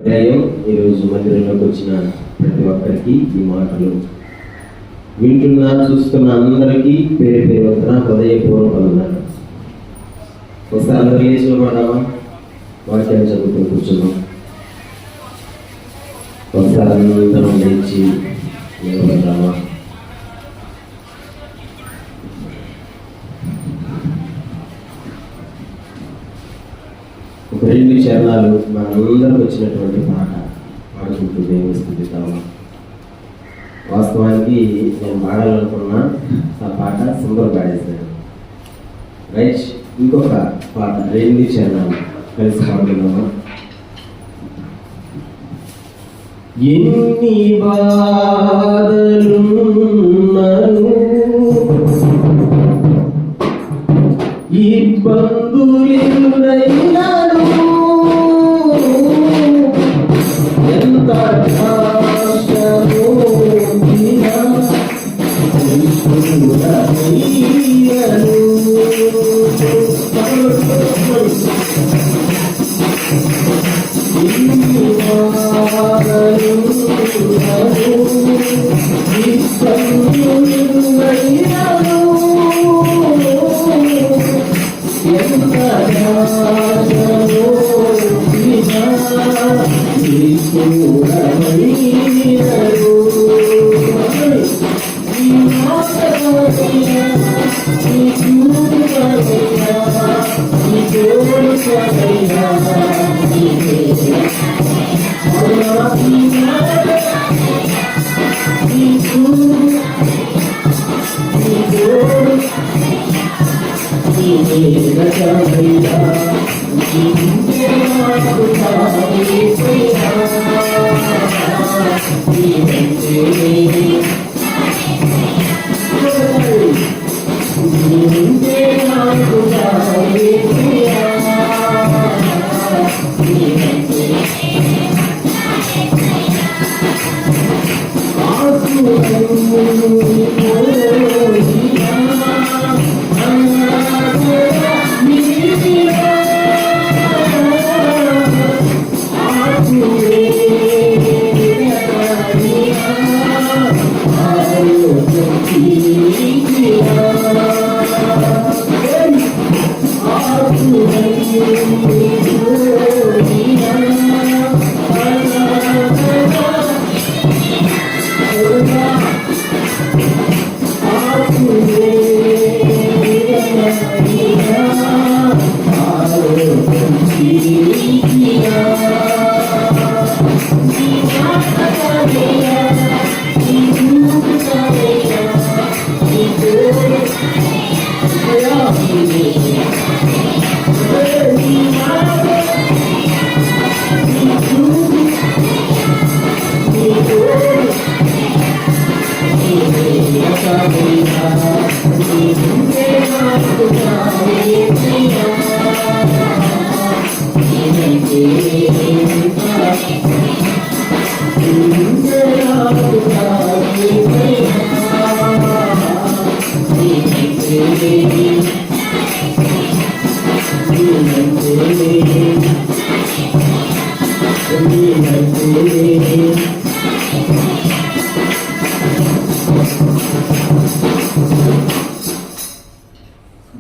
ఈరోజు మందిరంలోకి వచ్చిన ప్రతి ఒక్కరికి ఈ మాటలు వింటున్నా చూస్తున్న అందరికీ పేరు పేరు వందన హృదయపూర్వక వందనాలు. ఒకసారి అందరూ లేచి నిలబడదామా? వాక్యాన్ని చదువుతూ కూర్చున్నాం. ఒకసారి అందరం లేచి నిలబడదామా? ఒక 2 చరణాలు మనందరికి వచ్చినటువంటి పాట పాడుకుంటూ దేవుని స్తుతిద్దామా? వాస్తవానికి నేను పాడాలనుకున్న ఆ పాట సుందర పాడేశాను. రైట్, ఇంకొక పాట 2 చరణాలు కలిసి పాడుకుందామా? ఎన్ని బాధలున్నను ఇబ్బందులెదురైనను ఎంత కష్టమో వచ్చినా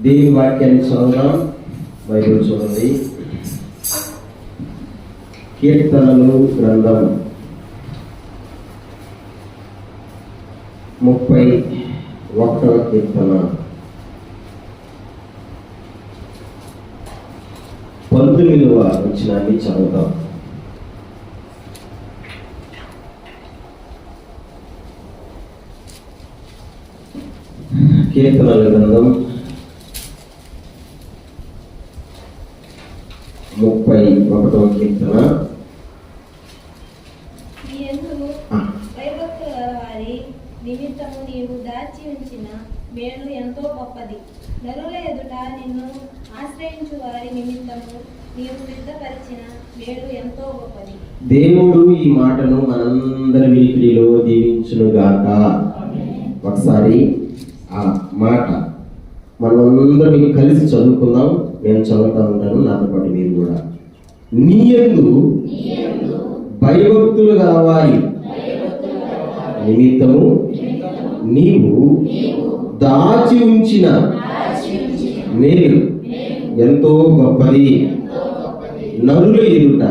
దేవుని వాక్యాన్ని చదువుదాం. బైబిల్ చూడండి. కీర్తనలు గ్రంథం 31వ కీర్తన 19వ వచనాన్ని చదువుదాం. కీర్తనల గ్రంథం 31వ కీర్తన. నిమిత్తము నీవు దాచి ఉంచిన మేలు ఎంతో గొప్పది. నరుల ఎదుట నిన్ను ఆశ్రయించు వారి నిమిత్తము నీవు సిద్ధపరిచిన మేలు ఎంతో గొప్పది. దేవుడు ఈ మాటను మనందరి వినికిడిలో దీవించునుగాక. ఒకసారి ఆ మాట మనమందరం కలిసి చదువుకుందాం. నేను చదువుతా ఉంటాను, నాతో పాటు మీరు కూడా. నీ యందు భయభక్తులు గలవారి నిమిత్తము నీవు దాచి ఉంచిన మేలు ఎంతో గొప్పది. నరుల ఎదుట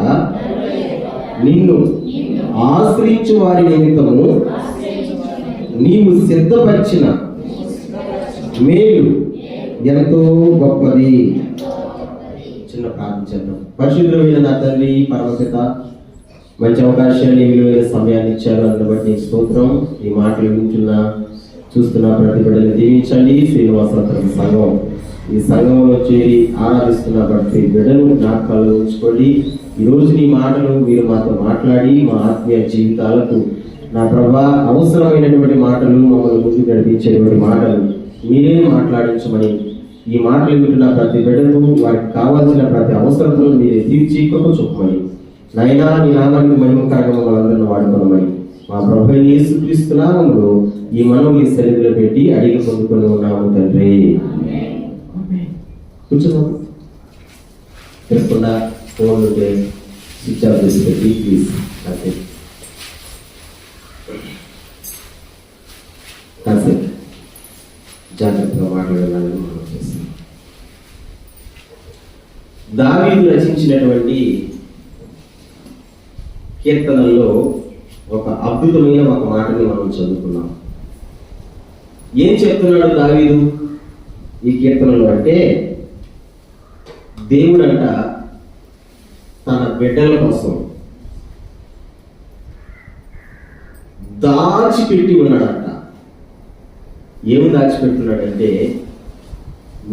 నిన్ను ఆశ్రయించు వారి నిమిత్తము నీవు సిద్ధపరిచిన మేలు ఎంతో గొప్పది. చిన్న ప్రార్థించండి. పరిశుద్ధమైన నా తండ్రి, పరమపిత, మంచి అవకాశాన్ని, విలువైన సమయాన్ని ఇచ్చారు. అందుని బట్టి స్తోత్రం. ఈ మాటలు వింటున్నా చూస్తున్న ప్రతి బిడ్డని దీవించండి. శ్రీనివాసపురం సంఘం, ఈ సంఘంలో చేరి ఆరాధిస్తున్న ప్రతి బిడ్డను జ్ఞాపకాలు ఉంచుకోండి. ఈరోజు నీ మాటలు మీరు మాతో మాట్లాడి మా ఆత్మీయ జీవితాలకు నా ప్రభా అవసరమైనటువంటి మాటలు, మమ్మల్ని ముందుకు నడిపించేటువంటి మాటలు మీరే మాట్లాడించమని, ఈ మాటలు వింటున్న ప్రతి బిడ్డకు వారికి కావాల్సిన ప్రతి అవసరతను మీరే తీర్చి కృప చూపమని, నైనా నీ నామానికి మహిమకరంగా మమ్మల్ని అందరిని వాడుకోమని మా ప్రభువైన యేసుక్రీస్తు నామములో ఈ మనవి సన్నిధిలో పెట్టి అడిగి పొందుకొని ఉన్నాము తండ్రి. కూర్చున్నాము. తిరగకుండా ఫోన్ ఉంటే స్విచ్ ఆఫ్ చేసి పెట్టి ప్లీజ్ కాసేపు జాగ్రత్తగా మాట్లాడాలని మనం చేస్తాం. దావీదు రచించినటువంటి కీర్తనల్లో ఒక అద్భుతమైన ఒక మాటని మనం చదువుకున్నాం. ఏం చెప్తున్నాడు దావీదు ఈ కీర్తనలో అంటే, దేవుడంట తన బిడ్డల కోసం దాచిపెట్టి ఉన్నాడంట. ఏమి దాచిపెట్టున్నాడంటే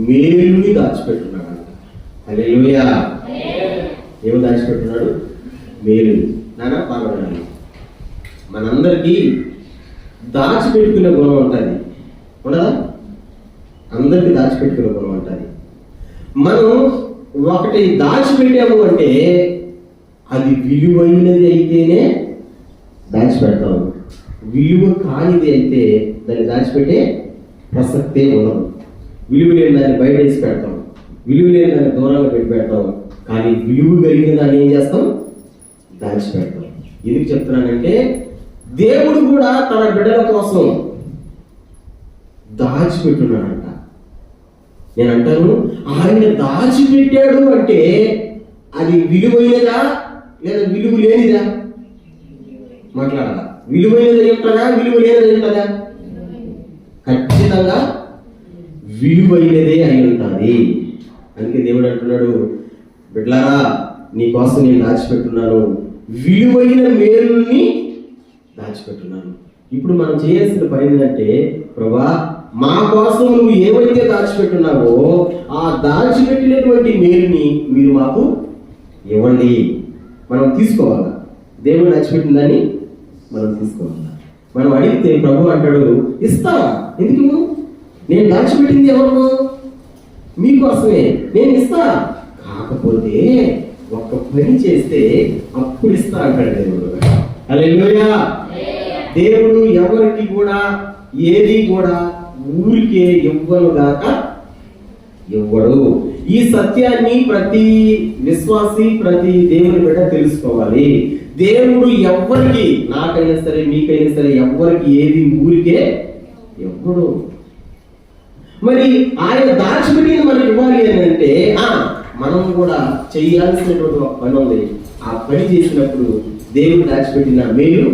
మేలుని దాచిపెట్టున్నాడంట. హల్లెలూయా. ఏమి దాచిపెట్టున్నాడు? మేలు. నానా పాల్గొనాలి. మనందరికీ దాచిపెట్టుకునే గుణం ఉంటుంది, ఉండదా? అందరికీ దాచిపెట్టుకునే గుణం ఉంటుంది. మనం ఒకటి దాచిపెట్టాము అంటే అది విలువైనది అయితేనే దాచిపెడతాము. విలువ కానిది అయితే దాన్ని దాచిపెట్టే ప్రసక్తే ఉండదు. విలువ లేని దాన్ని బయట వేసి పెడతాం, విలువ లేని దాన్ని దూరంగా పెట్టి పెడతాం. కానీ విలువ కలిగిన దాన్ని ఏం చేస్తాం? దాచిపెడతాం. ఎందుకు చెప్తున్నానంటే, దేవుడు కూడా తన బిడ్డల కోసం దాచిపెట్టున్నాడంట. నేను అంటాను, ఆయన దాచిపెట్టాడు అంటే అది విలువైనదా లేదా విలువ లేనిదా? మాట్లాడాలా? విలువైనది ఉంటుందా, విలువ లేనిది ఉంటుందా? ఖచ్చితంగా విలువైనదే అయి ఉంటుంది. అందుకే దేవుడు అంటున్నాడు, బిడ్డలారా నీ కోసం నేను దాచిపెట్టున్నాను, విలువైన మేలుని దాచిపెట్టున్నాను. ఇప్పుడు మనం చేయాల్సిన పని ఏంటంటే, ప్రభా మా కోసం నువ్వు ఏవైతే దాచిపెట్టున్నావో ఆ దాచిపెట్టినటువంటి మేలుని మీరు మాకు ఇవ్వండి. మనం తీసుకోవాలా? దేవుడు దాచిపెట్టిందని మనం తీసుకోవాలా? మనం అడిగితే ప్రభు అంటాడు, ఇస్తావా? ఎందుకు? నేను దాచిపెట్టింది ఎవరు? మీకోసమే, నేను ఇస్తా. కాకపోతే ఒక్క పని చేస్తే అప్పుడు ఇస్తా అంటాడు దేవుడు. హల్లెలూయా. దేవుడు ఎవరికి కూడా ఏది కూడా ఊరికే ఇవ్వను గాక ఇవ్వడు. ఈ సత్యాన్ని ప్రతి విశ్వాసి, ప్రతి దేవుని బిడ్డ తెలుసుకోవాలి. దేవుడు ఎవరికి, నాకైనా సరే మీకైనా సరే, ఎవరికి ఏది ఊరికే ఇవ్వడు. మరి ఆయన దాచిపెట్టి మనకి ఇవ్వాలి అని అంటే మనం కూడా చేయాల్సినటువంటి ఒక పని ఉంది. ఆ పని చేసినప్పుడు దేవుడు దాచిపెట్టిన మేలు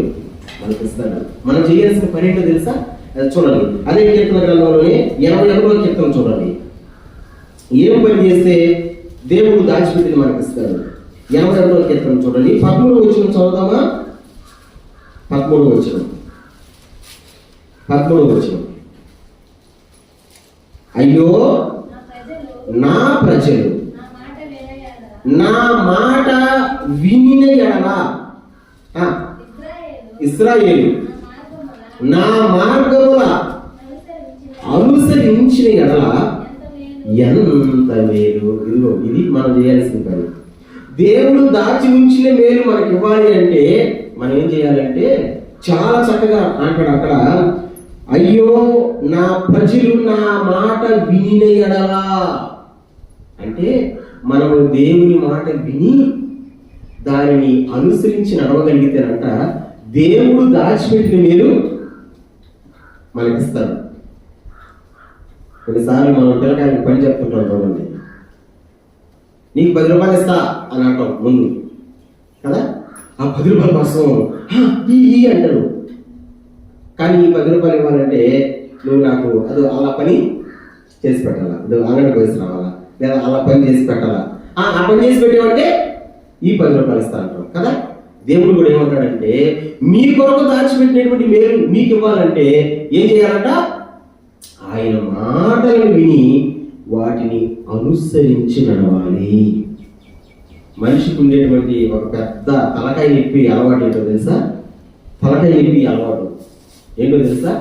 మనకు ఇస్తాడు. మనం చేయాల్సిన పని ఏంటో తెలుసా? చూడండి, అదే కీర్తన గ్రంథంలోనే 81వ కీర్తన చూడండి. ఏం పని చేస్తే దేవుడు దాచిపెట్టిన మనకు ఇస్తాడు? 81వ కీర్తన చూడండి. 13వ వచనం చదువుదామా? 13వ వచనం. అయ్యో నా ప్రజలు నా మాట వినిన ఎడల, ఇశ్రాయేలు నా మార్గముల అనుసరించిన ఎడల ఎంత మేలు. ఇదిగో ఇది మనం చేయాల్సిన పని. దేవుడు దాచి ఉంచిన మేలు మనకి ఇవ్వాలి అంటే మనం ఏం చేయాలంటే, చాలా చక్కగా అంటాడు అక్కడ, అయ్యో నా ప్రజలు నా మాట వినిన ఎడల. అంటే మనము దేవుని మాట విని దానిని అనుసరించి నడవగలిగితేనంట దేవుడు దాచిపెట్టిన మీరు మనకిస్తాడు. కొన్నిసార్లు మనం పిల్లకాయలకు పని చెప్తుంటాం చూడండి, నీకు 10 రూపాయలు ఇస్తా అని అంటాం ముందు కదా. ఆ 10 రూపాయల కోసం ఈ అంటారు. కానీ ఈ 10 రూపాయలు ఇవ్వాలంటే నువ్వు నాకు అది అలా పని చేసి పెట్టాలా, నువ్వు అంగడికి వేసి రావాలా, లేదా అలా పని చేసి పెట్టాలా. ఆ పని చేసి పెట్టేవంటే ఈ 10 రూపాయలు ఇస్తా అంటాం కదా. దేవుడు కూడా ఏమంటాడంటే మీ కొరకు దాచిపెట్టినటువంటి మేలు మీకు ఇవ్వాలంటే ఏం చేయాలంట? ఆయన మాటలను విని వాటిని అనుసరించి నడవాలి. మనిషికి ఉండేటువంటి ఒక పెద్ద తలకాయ నొప్పి అలవాటు ఏంటో తెలుసా? తలకాయ నొప్పి అలవాటు ఏంటో తెలుసా?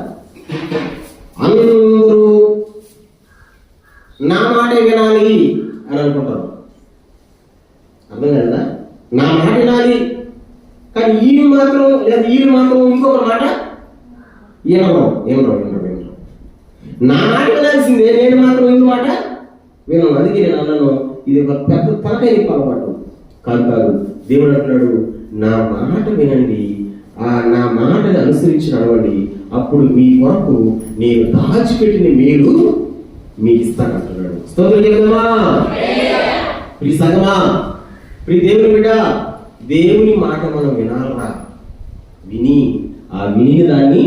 అందరూ నా మాట వినాలి అని అనుకుంటారు. అర్థం కదా? నా మాట వినాలి, కానీ వీళ్ళు మాత్రం ఇంకొక మాట ఏమరా నా మాట వినాల్సిందే, నేను మాత్రం ఇంకో మాట వినను. అందుకే నేను అన్నాను, ఇది ఒక పెద్ద తలకాయ అలవాటు కాదు. దేవుడు అంటున్నాడు, నా మాట వినండి, నా మాటని అనుసరించి నడవండి, అప్పుడు మీ కొరకు నేను దాచిపెట్టిన మేలు మీకు ఇస్తానంటున్నాడు. స్తోత్రం చెప్తామా? ప్రియ సంగమా, ప్రియ దేవుని బిడ్డ, దేవుని మాట మనం వినాలరా, విని దాన్ని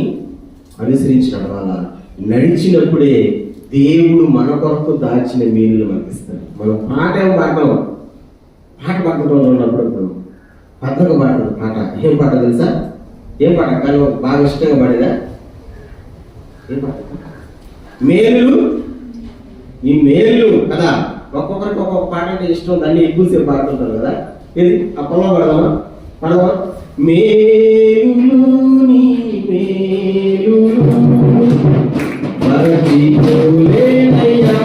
అనుసరించి నడవాలా. నడిచినప్పుడే దేవుడు మన కొరకు దాచిన మేలు మనకి ఇస్తాడు. మనం పాట పాడుతుంటాం ఉన్నప్పుడు పద్ధతిగా పాడతాం. పాట ఏం పాట తెలుసా? ఏం పాట? కానీ బాగా ఇష్టంగా పాడేదా? ఏం పాట? మేలు. ఈ మేలు కదా, ఒక్కొక్కరికి ఒక్కొక్క పాట అంటే ఇష్టం, దాన్ని ఎక్కువసేపు పాడుతుంటారు కదా. ఏది ఆ పొలం పడదామా? మేలు నీ మేలు మరచిపోలేనయ్యా.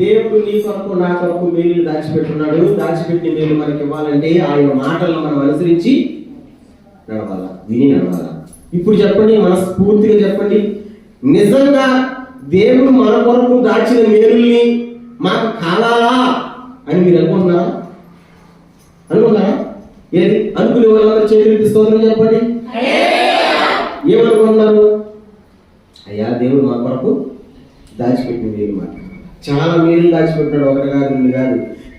దేవుడు నీ కొరకు నా కొరకు మేలు దాచిపెట్టున్నాడు. దాచిపెట్టిన మేలు మనకి ఇవ్వాలంటే ఆయన మాటలను మనం అనుసరించి నడవాలా, విని నడవాలా. ఇప్పుడు చెప్పండి, మనస్ఫూర్తిగా చెప్పండి, నిజంగా దేవుడు మన కొరకు దాచిన మేలుల్ని మాకు కావాలా అని మీరు అనుకుంటున్నారా? ఏది అనుకునే వాళ్ళందరూ చేతులు స్తోత్రం చెప్పండి. ఏమనుకుంటున్నారు? అయ్యా, దేవుడు మా కొరకు దాచిపెట్టిన మేలు మాట, చాలా మేలు దాచిపెట్టినాడు. ఒకటి కాదు, 2 కాదు,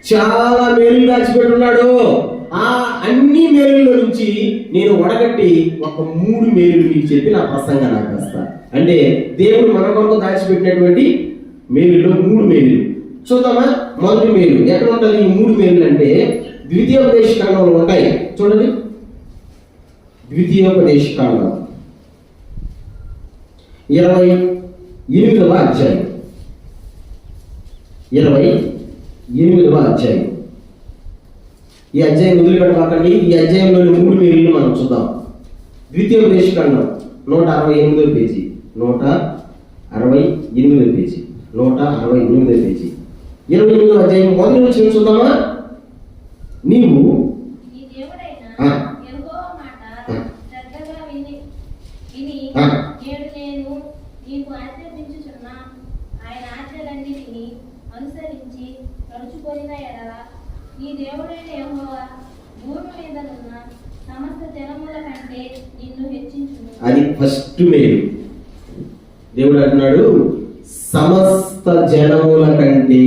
చాలా మేలు దాచిపెట్టున్నాడు. ఆ అన్ని మేలుల్లో నుంచి నేను వడగట్టి ఒక 3 మేలు మీకు చెప్పి నా ప్రసంగా నాకు వస్తా. అంటే దేవుడు మన కొరకు దాచిపెట్టినటువంటి మేలులో 3 మేలు చూద్దామా? మొదటి మేలు ఎక్కడ ఉంటుంది? ఈ 3 మేలు అంటే ద్వితీయోపదేశకాండంలో ఉంటాయి. చూడండి, ద్వితీయోపదేశకాండం 28వ అధ్యాయం. 28వ అధ్యాయం. ఈ అధ్యాయం వదిలిపెట్టకండి. ఈ అధ్యాయంలోని 3 మేలులు మనం చూద్దాం. ద్వితీయోపదేశకాండం 168వ పేజీ, 168వ పేజీ, 168వ పేజీ, 28వ అధ్యాయం మొదటి నుంచి చూద్దామా? నీవు నీకు ఆజ్ఞాపించుచున్న ఆయన ఆజ్ఞలన్నిటిని అనుసరించి నడుచుకొనిన ఎడల నీ దేవుడైన యెహోవా భూమి మీదనున్న సమస్త జనముల కంటే నిన్ను హెచ్చించును. అది ఫస్ట్ మేలు. దేవుడు అంటున్నాడు, సమస్త జనముల కంటే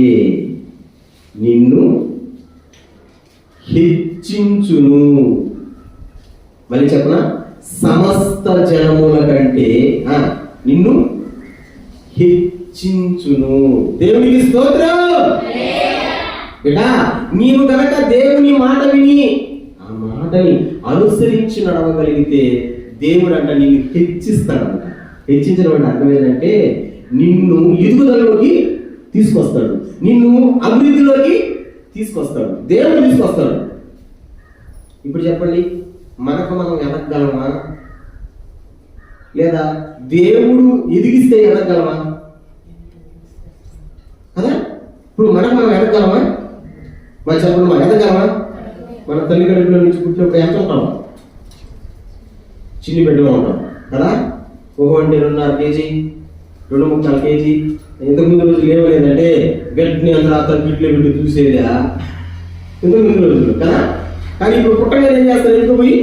నిన్ను హెచ్చించును. మళ్ళీ చెప్పనా? సమస్త జనముల కంటే నిన్ను హెచ్చించును. దేవునికి స్తోత్రం. బిడ్డా, నీవు కనుక దేవుని మాట విని ఆ మాట భర్తని అనుసరించి నడవగలిగితే దేవుడు అంట నిన్ను హెచ్చిస్తాడంట. హెచ్చించడం అంటే అర్థం ఏంటంటే నిన్ను ఎదుగుదలలోకి తీసుకొస్తాడు, నిన్ను అభివృద్ధిలోకి తీసుకొస్తాడు, దేవుడు తీసుకొస్తాడు. ఇప్పుడు చెప్పండి, మనకు మనం ఎదగగలమా లేదా దేవుడు ఎదిగిస్తే ఎదగగలమా? కదా, ఇప్పుడు మనకు మనం ఎదగగలమా? మరి చెప్పండి, మనం ఎదగలమా? మన తల్లిదండ్రుల నుంచి పుట్టినప్పుడు ఎంత ఉంటాం? చిన్ని బిడ్డలో ఉంటాం కదా. 2.5 కేజీ 2.3 కేజీ. ఇంతకుముందు రోజులు ఏమలేదంటే గట్టిని అందరూ తగ్గిట్లో పెట్టి చూసేదా ఇంతకుముందు రోజులు కదా. కానీ ఇప్పుడు పుట్టగా ఏం చేస్తారు, ఎందుకు పోయి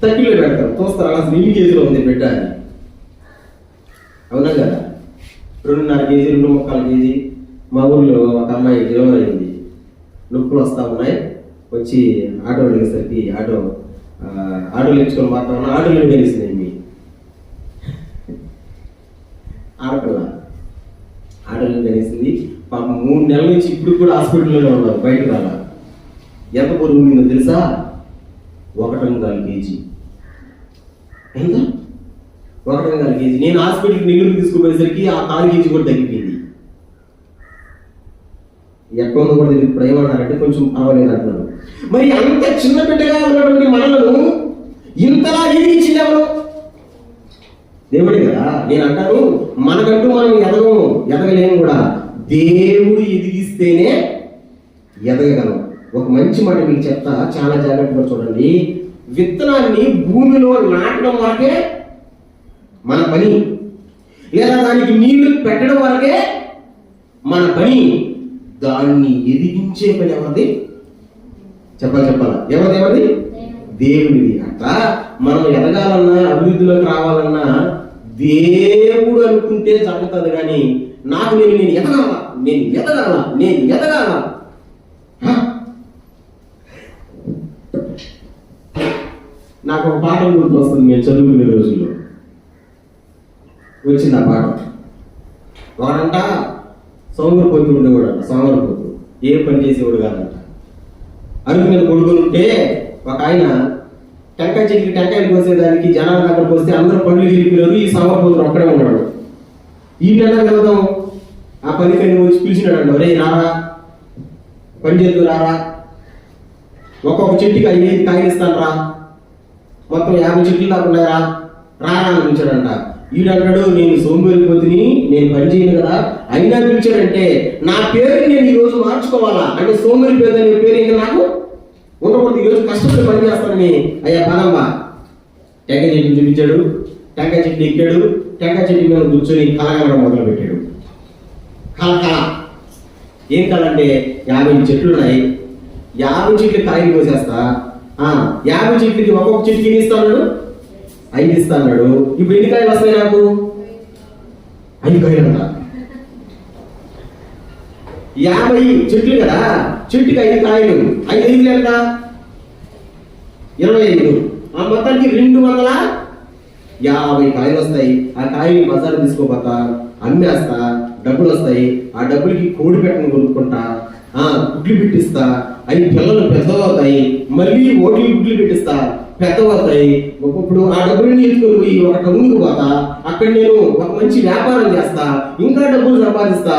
తగ్గిలో పెడతారు, చూస్తారు అసలు ఎన్ని కేజీలో ఉంది బిడ్డ అని. అవునా కదా. 2.5 కేజీ 2.3 కేజీ. మా ఊళ్ళో ఒక అమ్మాయి డెలివరీ అయింది, నొప్పులు వస్తూ ఉన్నాయి, వచ్చి ఆటో వెళ్ళేసరికి ఆటోలు ఇచ్చుకొని మాత్రం ఆటోలు కలిసింది మీ ఆడపిల్ల. ఆటోలు కలిసింది పాపం 3 నెలల నుంచి ఇప్పుడు కూడా హాస్పిటల్లోనే ఉన్నారు, బయటకు రాలా. ఎంత పొరుగు ఉందో తెలుసా? 1.4 కేజీ. ఎంత? 1.4 కేజీ. నేను హాస్పిటల్కి నెల్లూరు తీసుకుపోయేసరికి ఆ 4 కేజీ కూడా తగ్గిపోయింది. ఎక్కడ ఉందో కూడా తెలియదు. ఇప్పుడు ఏమన్నారంటే కొంచెం పర్వాలేదు అంటున్నారు. మరి అంత చిన్న బిడ్డగా ఉన్నటువంటి మనలను ఇంతలా ఎదిగించింది ఎవరు? దేవుడే కదా. నేను అంటాను, మనకంటూ మనం ఎదగలేము కూడా, దేవుడు ఎదిగిస్తేనే ఎదగగలం. ఒక మంచి మాట మీకు చెప్తా, చాలా జాగ్రత్తగా చూడండి. విత్తనాన్ని భూమిలో నాటడం వరకే మన పని, లేదా దానికి నీళ్లు పెట్టడం వరకే మన పని. దాన్ని ఎదిగించే పని ఎవరిది? చెప్పాలా? ఎవరిది? దేవుడిది. అట్లా మనం ఎదగాలన్నా అభివృద్ధిలోకి రావాలన్నా దేవుడు అనుకుంటే జరుగుతుంది. కానీ నేను ఎదగాల. నాకు ఒక పాఠం గుర్తు వస్తుంది. మేము చదువుకునే రోజుల్లో వచ్చింది ఆ పాఠం. వాడంట సోమరిపోతు ఉండేవాడు అంట. సోమరిపోతు ఏ పని చేసేవాడు కాదంట. అరుగు మీద కొడుకుని ఉంటే ఒక ఆయన టెంకాయ చెట్టుకి టెంకాయలు కోసేదానికి జనాల దగ్గరకు వస్తే అందరూ పళ్ళు గెలిపినారు, ఈ సోమరిపోతుడు ఒక్కడే ఉన్నాడు. ఈ నెల వెళ్దాం ఆ పనికని వచ్చి పిలిచినాడు అంట, ఒరే రారా, పని చేద్దు రారా, ఒక్కొక్క చెట్టుకి 5 కాయలు ఇస్తాను రా, మొత్తం 50 చెట్లు దాకా ఉన్నాయా రారా అని పిలిచాడంట. ఈడంటాడు, నేను సోమరిపోతుని, నేను పని చేయను కదా, అయినా పిలిచాడంటే నా పేరుని నేను ఈ రోజు మార్చుకోవాలా అంటే సోమరిపోతు అనే పేరు ఇంకా నాకు ఉండకూడదు. ఈరోజు కష్టపడి పని చేస్తానని. అయ్యా పదమ్మా, టెంకాయ చెట్టు చూపించాడు, టెంకాయ చెట్టు ఎక్కాడు, టెంకాయ చెట్టు మీద కూర్చొని కలగలడం మొదలు పెట్టాడు. కళ ఏం కళ అంటే 50 చెట్లు ఉన్నాయి, 50 చెట్లు కాయలు కోసేస్తా, 50 చెట్లకి ఒక్కొక్క చెట్టుకి ఎన్ని ఇస్తాడు? 5 ఇస్తాడు. ఇప్పుడు ఎన్ని కాయలు వస్తాయి నాకు? 5 కాయలు అంట. 50 చెట్లు కదా, చెట్టుకి 5 కాయలు, 5 ఎంత? 25. ఆ మొత్తానికి 250 కాయలు వస్తాయి. ఆ కాయలు బజారు తీసుకోపోతా, అమ్మేస్తా, డబ్బులు వస్తాయి. ఆ డబ్బులకి కోడి పెట్టను కొనుక్కుంటా, గుడ్లు పెట్టిస్తా, అవి పిల్లలు పెద్దవవుతాయి, మళ్ళీ ఓట్లు గుడ్లు పెట్టిస్తా, పెద్దవవుతాయి. ఇప్పుడు ఆ డబ్బులని ఎత్తుకొని పోయి ఒక టౌన్కి పోతా, అక్కడ నేను ఒక మంచి వ్యాపారం చేస్తా, ఇంకా డబ్బులు సంపాదిస్తా.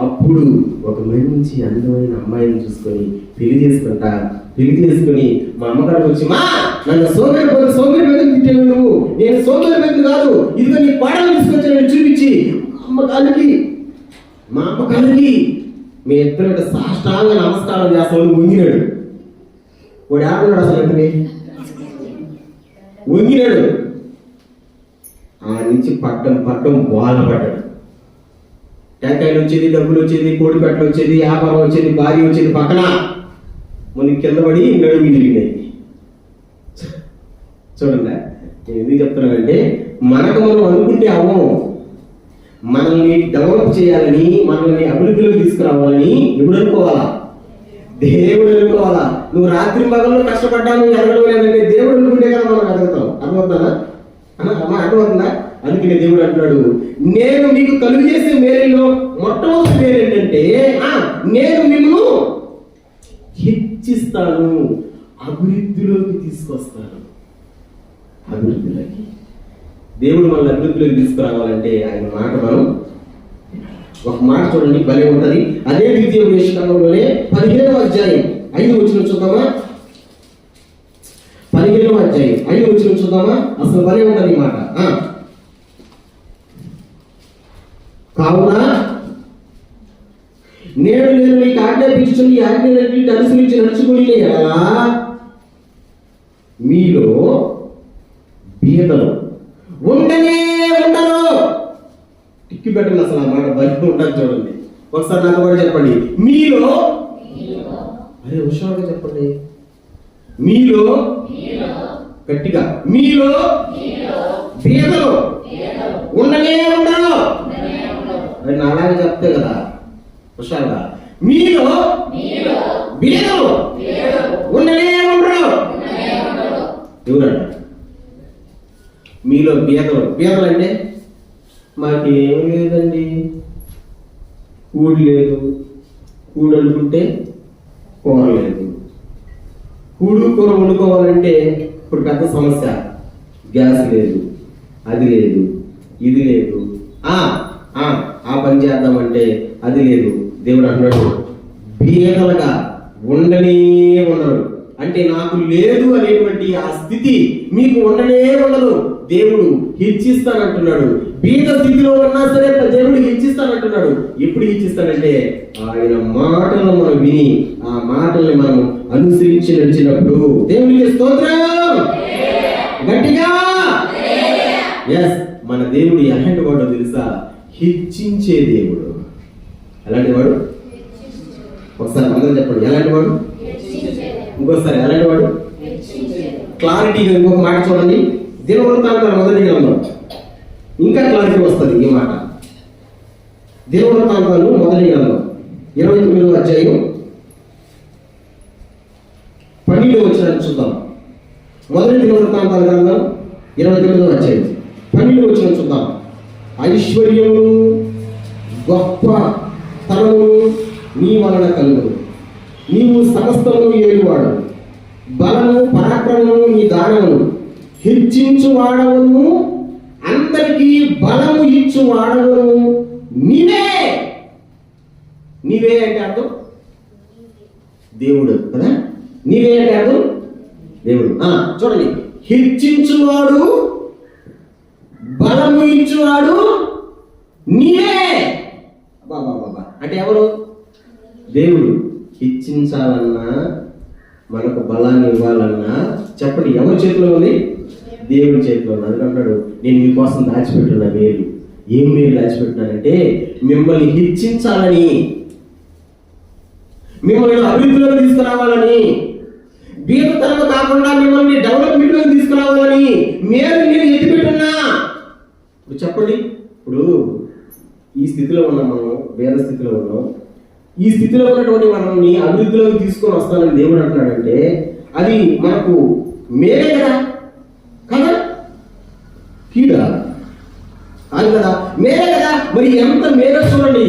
అప్పుడు ఒక మంచి అందమైన అమ్మాయిని చూసుకొని పెళ్లి చేసుకుంటా. పెళ్లి చేసుకుని మా అమ్మగారికి వచ్చి, మా నన్ను సోమరిపోతు తిట్టావు నువ్వు, నేను సోమరిపోతు కాదు, ఇదిగో నీ పాఠాలు తీసుకొచ్చాను చూపించి మా అమ్మ కళ్ళకి మీ ఇద్దరు సాష్టాంగ నమస్కారం చేస్తామని వంగినాడు. వాడు ఆడున్నాడు అసలు ఎంతని వంగినాడు. ఆ నుంచి పట్టం బాధ పడ్డాడు. టెంకాయలు వచ్చేది, డబ్బులు వచ్చేది, కోడి పెట్టలు వచ్చేది, వ్యాపారం వచ్చేది, భార్య వచ్చేది, పక్కన ముందు కింద పడి నడుము తిరిగినాయి. చూడండి, నేను ఎందుకు చెప్తున్నానంటే మనకు మనం అనుకుంటే అవ్వం. మనల్ని డెవలప్ చేయాలని, మనల్ని అభివృద్ధిలోకి తీసుకురావాలని ఎప్పుడు అనుకోవాలా? దేవుడు అనుకోవాలా. నువ్వు రాత్రి పగల్లో కష్టపడ్డాను ఎదగడం లేదంటే దేవుడు అనుకుంటే కదా మనం ఎదగతాం. అర్థమవుతుందా? అర్థమవుతుందా? అందుకనే దేవుడు అంటున్నాడు, నేను మీకు కలుగు చేసే మేలులో మొట్టమొదటి మేలు ఏంటంటే నేను మిమ్మల్ని హెచ్చిస్తాను, అభివృద్ధిలోకి తీసుకొస్తారు అభివృద్ధిలోకి. దేవుడు మనల్ని అభివృద్ధిలోకి తీసుకురావాలంటే ఆయన మాట మనం ఒక మాట చూడండి, భలే ఉంటది. అదే ద్వితీయోపదేశకాండంలోనే 15వ అధ్యాయం 5 వచనం చూద్దామా? 15వ అధ్యాయం 5 వచనం చూద్దామా? అసలు భలే ఉంటది ఈ మాట. కావున నేను మీకు ఆజ్ఞాపించుచున్న ఈ ఆజ్ఞలన్నిటిని అనుసరించి నడుచుకుని ఎలా మీలో బీదలు ఉండనే ఉండరు. టిక్కి పెట్టండి, అసలు ఆ మాట బయట ఉంటాను చూడండి. ఒకసారి నాకు కూడా చెప్పండి, మీలో. అరే హుషారుగా చెప్పండి, మీలో. గట్టిగా, మీలో బీదలు ఉండనే ఉండరు. అది నా అలాగే చెప్తే కదా హుషారుగా, మీలో బీదలు ఉండనే ఉండరు. ఎవరంట మీలో బీదలు? బీదలు అంటే మాకేం లేదండి, కూడి లేదు, కూడు అనుకుంటే కూర లేదు. కూడు కూర వండుకోవాలంటే ఇప్పుడు పెద్ద సమస్య, గ్యాస్ లేదు, అది లేదు, ఇది లేదు, ఆ పని చేద్దామంటే అది లేదు. దేవుడు అంటున్నాడు బీదలుగా ఉండనే ఉండరు. అంటే నాకు లేదు అనేటువంటి ఆ స్థితి మీకు ఉండనే ఉండదు. దేవుడు హెచ్చిస్తానంటున్నాడు. బీద స్థితిలో ఉన్నా సరే దేవుడు హెచ్చిస్తానంటున్నాడు. ఎప్పుడు హెచ్చిస్తాడంటే ఆయన మాటలను మనం విని ఆ మాటల్ని మనం అనుసరించి నడిచినప్పుడు. దేవునికి స్తోత్రం గట్టిగా. ఎస్, మన దేవుడు ఎలాంటి వాడో తెలుసా? హెచ్చించే దేవుడు. ఎలాంటి వాడు? ఒకసారి అందరూ చెప్పండి, ఎలాంటి వాడు? ఇంకోసారి ఎలాంటి వాడు? క్లారిటీగా ఇంకొక మాట చూడండి, దినవృత్తాంతాల 1వ గ్రంథం. ఇంకా క్లారిటీ వస్తుంది ఈ మాట. దినవృత్తాంతాలు 1వ గ్రంథం 29వ అధ్యాయం 12వ వచనాన్ని చూద్దాం. 1వ దినవృత్తాంతాల గ్రంథం 29వ అధ్యాయం 12వ వచనం చూద్దాం. ఐశ్వర్యము గొప్ప తనము నీ వలన కలుగు, నీవు సమస్తము ఏలువాడు, బలము పరాక్రమము నీ దానమును, హెచ్చించు వాడవను, అందరికీ బలము ఇచ్చు వాడవను నీవే. నీవే అంటే అర్థం దేవుడు కదా. నీవే అంటే అర్థం దేవుడు. చూడండి, హెచ్చించువాడు, బలము ఇచ్చువాడు నీవే. బాబా అంటే ఎవరు? దేవుడు. హెచ్చించాలన్నా మనకు బలాన్ని ఇవ్వాలన్నా చెప్పండి, ఎవరి చేతిలో ఉంది? దేవుడి చేతిలో ఉంది. అందుకంటాడు నేను మీకోసం దాచిపెట్టున్నా మేలు. ఏం మేలు దాచిపెట్టినానంటే మిమ్మల్ని హెచ్చించాలని, మిమ్మల్ని అభివృద్ధిలోకి తీసుకురావాలని, బీదతనం కాకుండా మిమ్మల్ని డెవలప్మెంట్లోకి తీసుకురావాలని మేలు నేను ఎత్తిపెట్టున్నా. ఇప్పుడు చెప్పండి, ఇప్పుడు ఈ స్థితిలో ఉన్నాం మనం, వేరే స్థితిలో ఉన్నాం. ఈ స్థితిలో ఉన్నటువంటి మనల్ని అభివృద్ధిలోకి తీసుకొని వస్తానని దేవుడు అంటున్నాడంటే అది మనకు మేలే కదా. కదా కీడా అది కదా, మేలే కదా. మరి ఎంత మేలో చూడండి.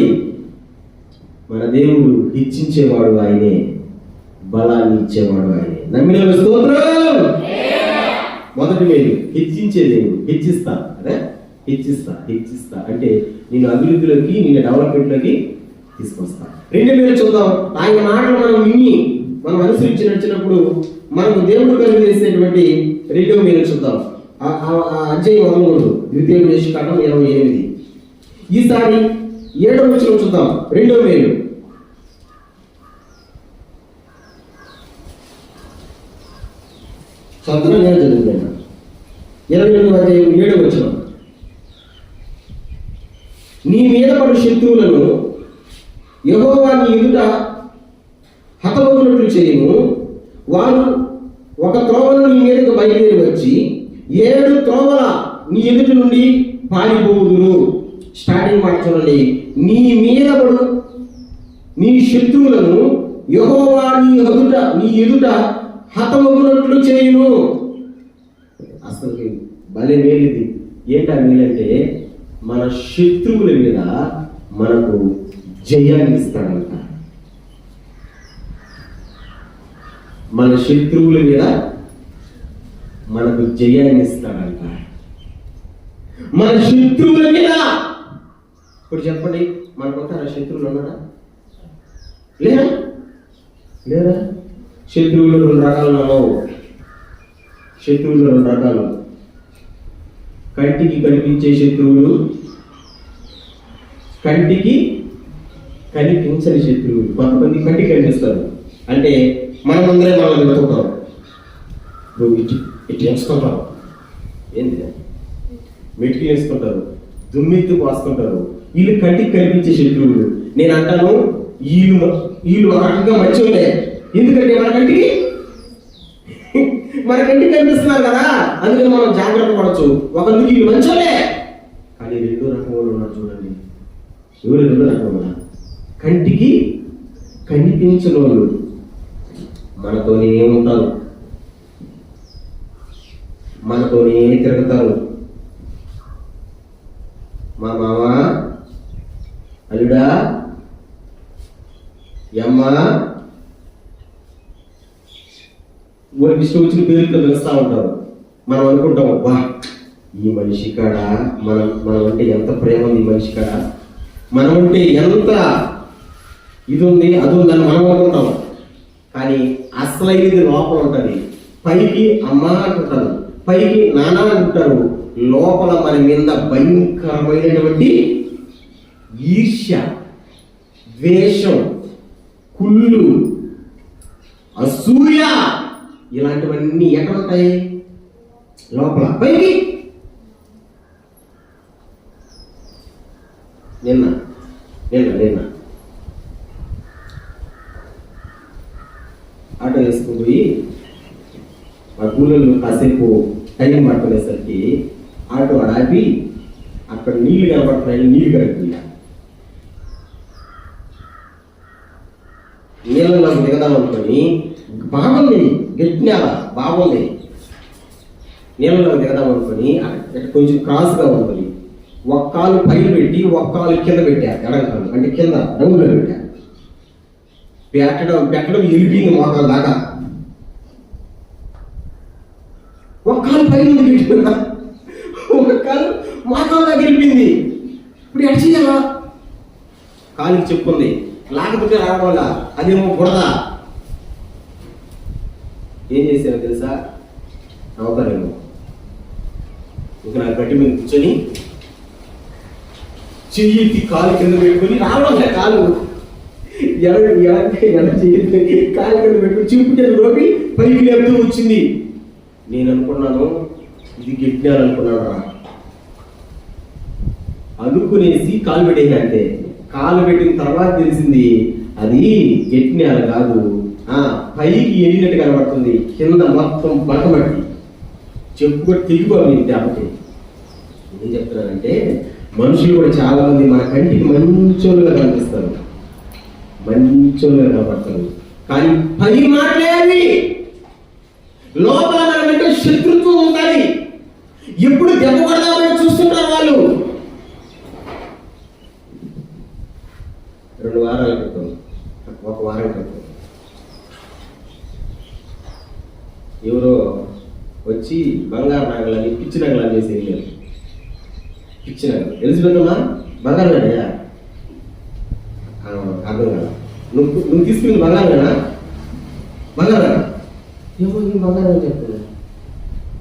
మన దేవుడు హెచ్చించేవాడు ఆయనే, బలాన్ని ఇచ్చేవాడు ఆయనే. నమ్మిన స్తోత్రం. మొదటి మేలు హెచ్చించే దేవుడు. హెచ్చిస్తా అదే, హెచ్చిస్తా అంటే నేను అభివృద్ధిలోకి, నేను డెవలప్మెంట్లోకి తీసుకొస్తా. 2 మేలు చూద్దాం. ఆయన మాటలు మనం విని మనం అనుసరించి నడిచినప్పుడు మనకు దేవుడు కలుగు చేసేటువంటి 2వ మేలు చూద్దాం. అధ్యాయం 13 ద్వితీయోపదేశకాండం 28. ఈసారి 7వ వచనం చూద్దాం. 2వ మేలు. చదువుగా చదువుతాను. 28వ అధ్యాయం 7వ వచనం. నీ మీద పడు శత్రువులను యెహోవా నీ ఎదుట హతమగునట్లు చేయను, వారు ఒక త్రోవను నీ మీదకు బయలుదేరి వచ్చి 7 త్రోవల నీ ఎదుట నుండి పారిపోదురు. స్టార్టింగ్ మాట చూడండి. నీ మీద పడు నీ శత్రువులను యెహోవా నీ ఎదుట హతమగునట్లు చేయును. అసలు భలే మేలిది. ఏంటా మేలంటే మన శత్రువుల మీద మనకు జయాన్ని ఇస్తాడంట. మన శత్రువుల మీద మనకు జయాన్ని ఇస్తాడంట. మన శత్రువుల మీద. ఇప్పుడు చెప్పండి, మనకుంటారా శత్రువులు? ఉన్నారా? లేరా? లేరా? శత్రువులు 2 రకాలు నమ్మవు. శత్రువులు 2 రకాలు. కంటికి కనిపించే శత్రువులు, కంటికి కనిపించని శత్రువులు. కొంతమంది కంటికి కనిపిస్తారు, అంటే మనమందరే మనల్ని వెతుకుంటాం. నువ్వు ఇటు వేసుకుంటావు, ఏంది మెటికి వేసుకుంటారు, దుమ్మెత్తి పోసుకుంటారు. వీళ్ళు కంటికి కనిపించే శత్రువులు. నేను అంటాను, వీళ్ళు ఒక రకంగా మంచివాళ్ళే. ఎందుకంటే మన కంటికి కనిపిస్తున్నారు కదా, అందుకని మనం జాగ్రత్త పడవచ్చు. ఒకందుకు వీళ్ళు మంచోళ్ళే, కానీ 2 రకంలో ఉన్నారు. చూడండి, ఎవరు 2 రకంగా? కంటికి కనిపించిన వాళ్ళు మనతోనే ఉంటారు, మనతోనే తిరుగుతారు. మా మామ, అల్లుడా, యమ్మ, వాళ్ళకి ఇష్టం వచ్చిన పేరుతో పిలుస్తూ ఉంటారు. మనం అనుకుంటాం, వా ఈ మనిషి కాడ మనం అంటే ఎంత ప్రేమ ఉంది, ఈ మనిషి కాడ మనం అంటే ఎంత ఇది ఉంది, అది ఉందని మనం అనుకుంటాం. కానీ అసలైనది లోపల ఉంటుంది. పైకి అమ్మ అంటుంటారు, పైకి నాన్న అంటారు, లోపల మన మీద భయంకరమైనటువంటి ఈర్ష్య, ద్వేషం, కుళ్ళు, అసూయ, ఇలాంటివన్నీ ఎక్కడ ఉంటాయి? లోపల. పైకి నిన్న ఆటో వేసుకుని పోయి మా కూలీలు కాసేపు టైం పట్టుకునేసరికి ఆటో ఆపి అక్కడ నీళ్లు కనపడుతున్నాయి, నీళ్లు కడుపుతున్నా. నీళ్ళలో దిగదాం అనుకొని, బాగుంది గట్టి నేల, బాగుంది, నీళ్ళలో దిగదాం అనుకొని కొంచెం క్రాస్గా ఉంటుంది. ఒక్కాలు పైన పెట్టి ఒక్కాలు కింద పెట్టారు, ఎడంకాలు అంటే కింద రౌండ్లో పెట్టారు. పెట్టడం ఎలిపింది మోకాలు దాకా. ఒక్కాలు పైన పెట్టుకున్నా, ఒక్కాలు మోకాలు దాకా వెళ్ళిపోయింది. ఇప్పుడు ఎడ చేయాలా? కాలుకి చెప్పుంది, లేకపోతే రావడం వల్ల అదేమో బురద. ఏం చేశాను తెలుసా? అవుతారేమో ఇంకా నా గట్టి మీద కూర్చొని చెయ్యి కాలు కింద పెట్టుకొని రావడం, కాలు ఎడ చెయ్యి కాలు కింద పెట్టుకుని చింపు కింద రోపి పైకి లేపుతూ వచ్చింది. నేను అనుకున్నాను, ఇది గిట్టినాను అనుకున్నాను రా అనుకునేసి కాలు పెట్టేసి. అంతే, కాలు పెట్టిన తర్వాత తెలిసింది అది గట్టినేల కాదు, పైకి ఎడినట్టు కనబడుతుంది, కింద మొత్తం బలకబట్టి చెప్పు కూడా తెగిపోయింది దెబ్బకి. ఏం చెప్తున్నానంటే, మనుషులు కూడా చాలా మంది మన కంటికి మంచోళ్ళుగా కనిపిస్తారు, మంచోళ్ళుగా కనబడతారు, కానీ పై మాట్లాడి లోపల మనమంటే శత్రుత్వం ఉంటుంది. ఎప్పుడు దెబ్బ పడదామని చూస్తుంటారు వాళ్ళు. 2 వారాల క్రితం, 1 వారం క్రితం ఎవరో వచ్చి బంగారు నగలని, పిచ్చి నగలని చేసి వెళ్ళారు. పిచ్చి నగలు తెలిసిపోతుందా? బంగారు నగయా? అర్థం కదా. నువ్వు తీసుకుని బంగారు నగ, బంగారు నగ ఏమో నీ బంగారు అని చెప్తున్నా.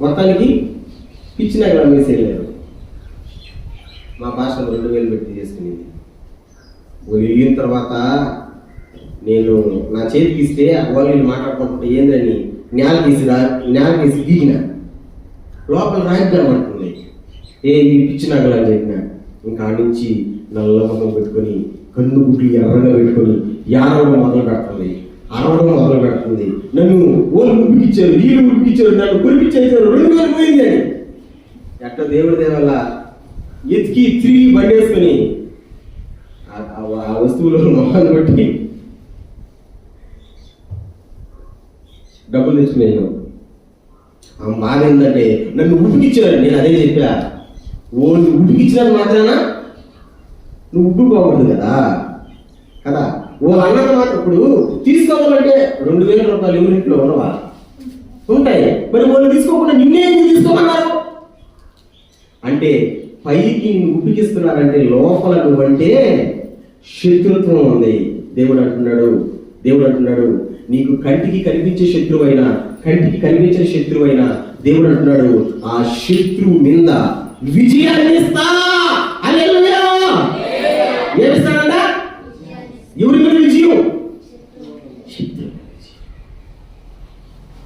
మొత్తానికి పిచ్చి నగలు వేసి వెళ్ళారు. మా భాష 2000 పెట్టి చేసుకునేది. వెళ్ళిన తర్వాత నేను నా చేతికి ఇస్తే వాళ్ళు మాట్లాడుకుంటుంటే ఏందని నేలకేసి గీకిన, లోపల రాయి కనబడుతుంది. ఈ పిచ్చి నగలు అని చెప్పిన. ఇంకా నుంచి నల్ల ముఖం పెట్టుకొని, కన్ను గుడ్లు ఎర్రగా పెట్టుకొని ఏడవడం మొదలు పెడుతుంది, అరవడం మొదలు పెడుతుంది. నన్ను వాళ్ళు ఉడికిచ్చారు, వీళ్ళు ఉడికిచ్చారు, నన్ను కురిపించేసారు, 2000 పోయింది అని. ఎట్ట దేవుడి దేవల్ల ఎతికి తిరిగి బండేసుకొని ఆ వస్తువులో మొహాన్ని కొట్టి డబ్బులు తెచ్చుకునేను. ఆ బాధ ఏంటంటే, నన్ను ఉడికిచ్చారు. నేను అదే చెప్పా, నువ్వు ఉడికిచ్చినది మాత్రాన నువ్వు ఉబ్బిపోకూడదు కదా. వాళ్ళు అన్నది మాత్రం ఇప్పుడు తీసుకోవాలంటే 2000 రూపాయలు ఎవరింట్లో ఉన్నవా? ఉంటాయి. మరి వాళ్ళు తీసుకోకుండా నిన్నే ఎందుకు తీసుకోమన్నారు అంటే, పైకి ఉపికిస్తున్నారంటే లోపల నువ్వంటే శత్రుత్వం ఉంది. దేవుడు అంటున్నాడు నీకు కంటికి కనిపించే శత్రువైనా, కంటికి కనిపించే శత్రువైనా దేవుడు అంటున్నాడు ఆ శత్రువు మీద విజయాన్ని ఇస్తా. హల్లెలూయా. ఏమిస్తాడంట? ఎవరి మీద విజయం?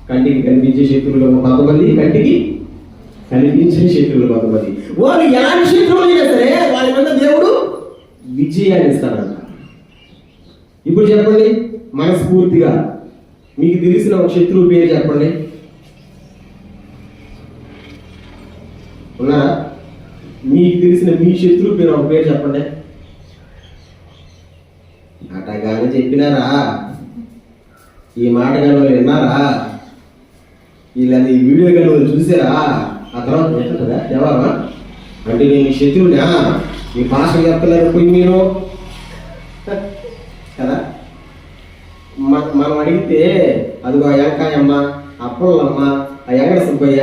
కంటికి కనిపించే శత్రువులు కొంతమంది, కంటికి కనిపించే శత్రువులు కొంతమంది. వాళ్ళు ఎలాంటి శత్రువులు అయినా సరే వాళ్ళ మీద దేవుడు విజయాన్ని ఇస్తాడంట. ఇప్పుడు చెప్పండి మనస్ఫూర్తిగా మీకు తెలిసిన ఒక శత్రువు పేరు చెప్పండి. ఉన్నారా? మీకు తెలిసిన మీ శత్రువు పేరు ఒక పేరు చెప్పండి. అటగానే చెప్పినారా? ఈ మాట కానీ విన్నారా? వీళ్ళది ఈ వీడియో కానీ వాళ్ళు చూసారా? ఆ తర్వాత పెట్టదా జవాబా అంటే నేను శత్రువునా? మీ భాష చెప్తున్నారు పోయి మీరు కదా. మనం అడిగితే అదిగో ఎంకాయమ్మ, అప్పలమ్మ, ఆ ఎంగడ సుబ్బయ్య,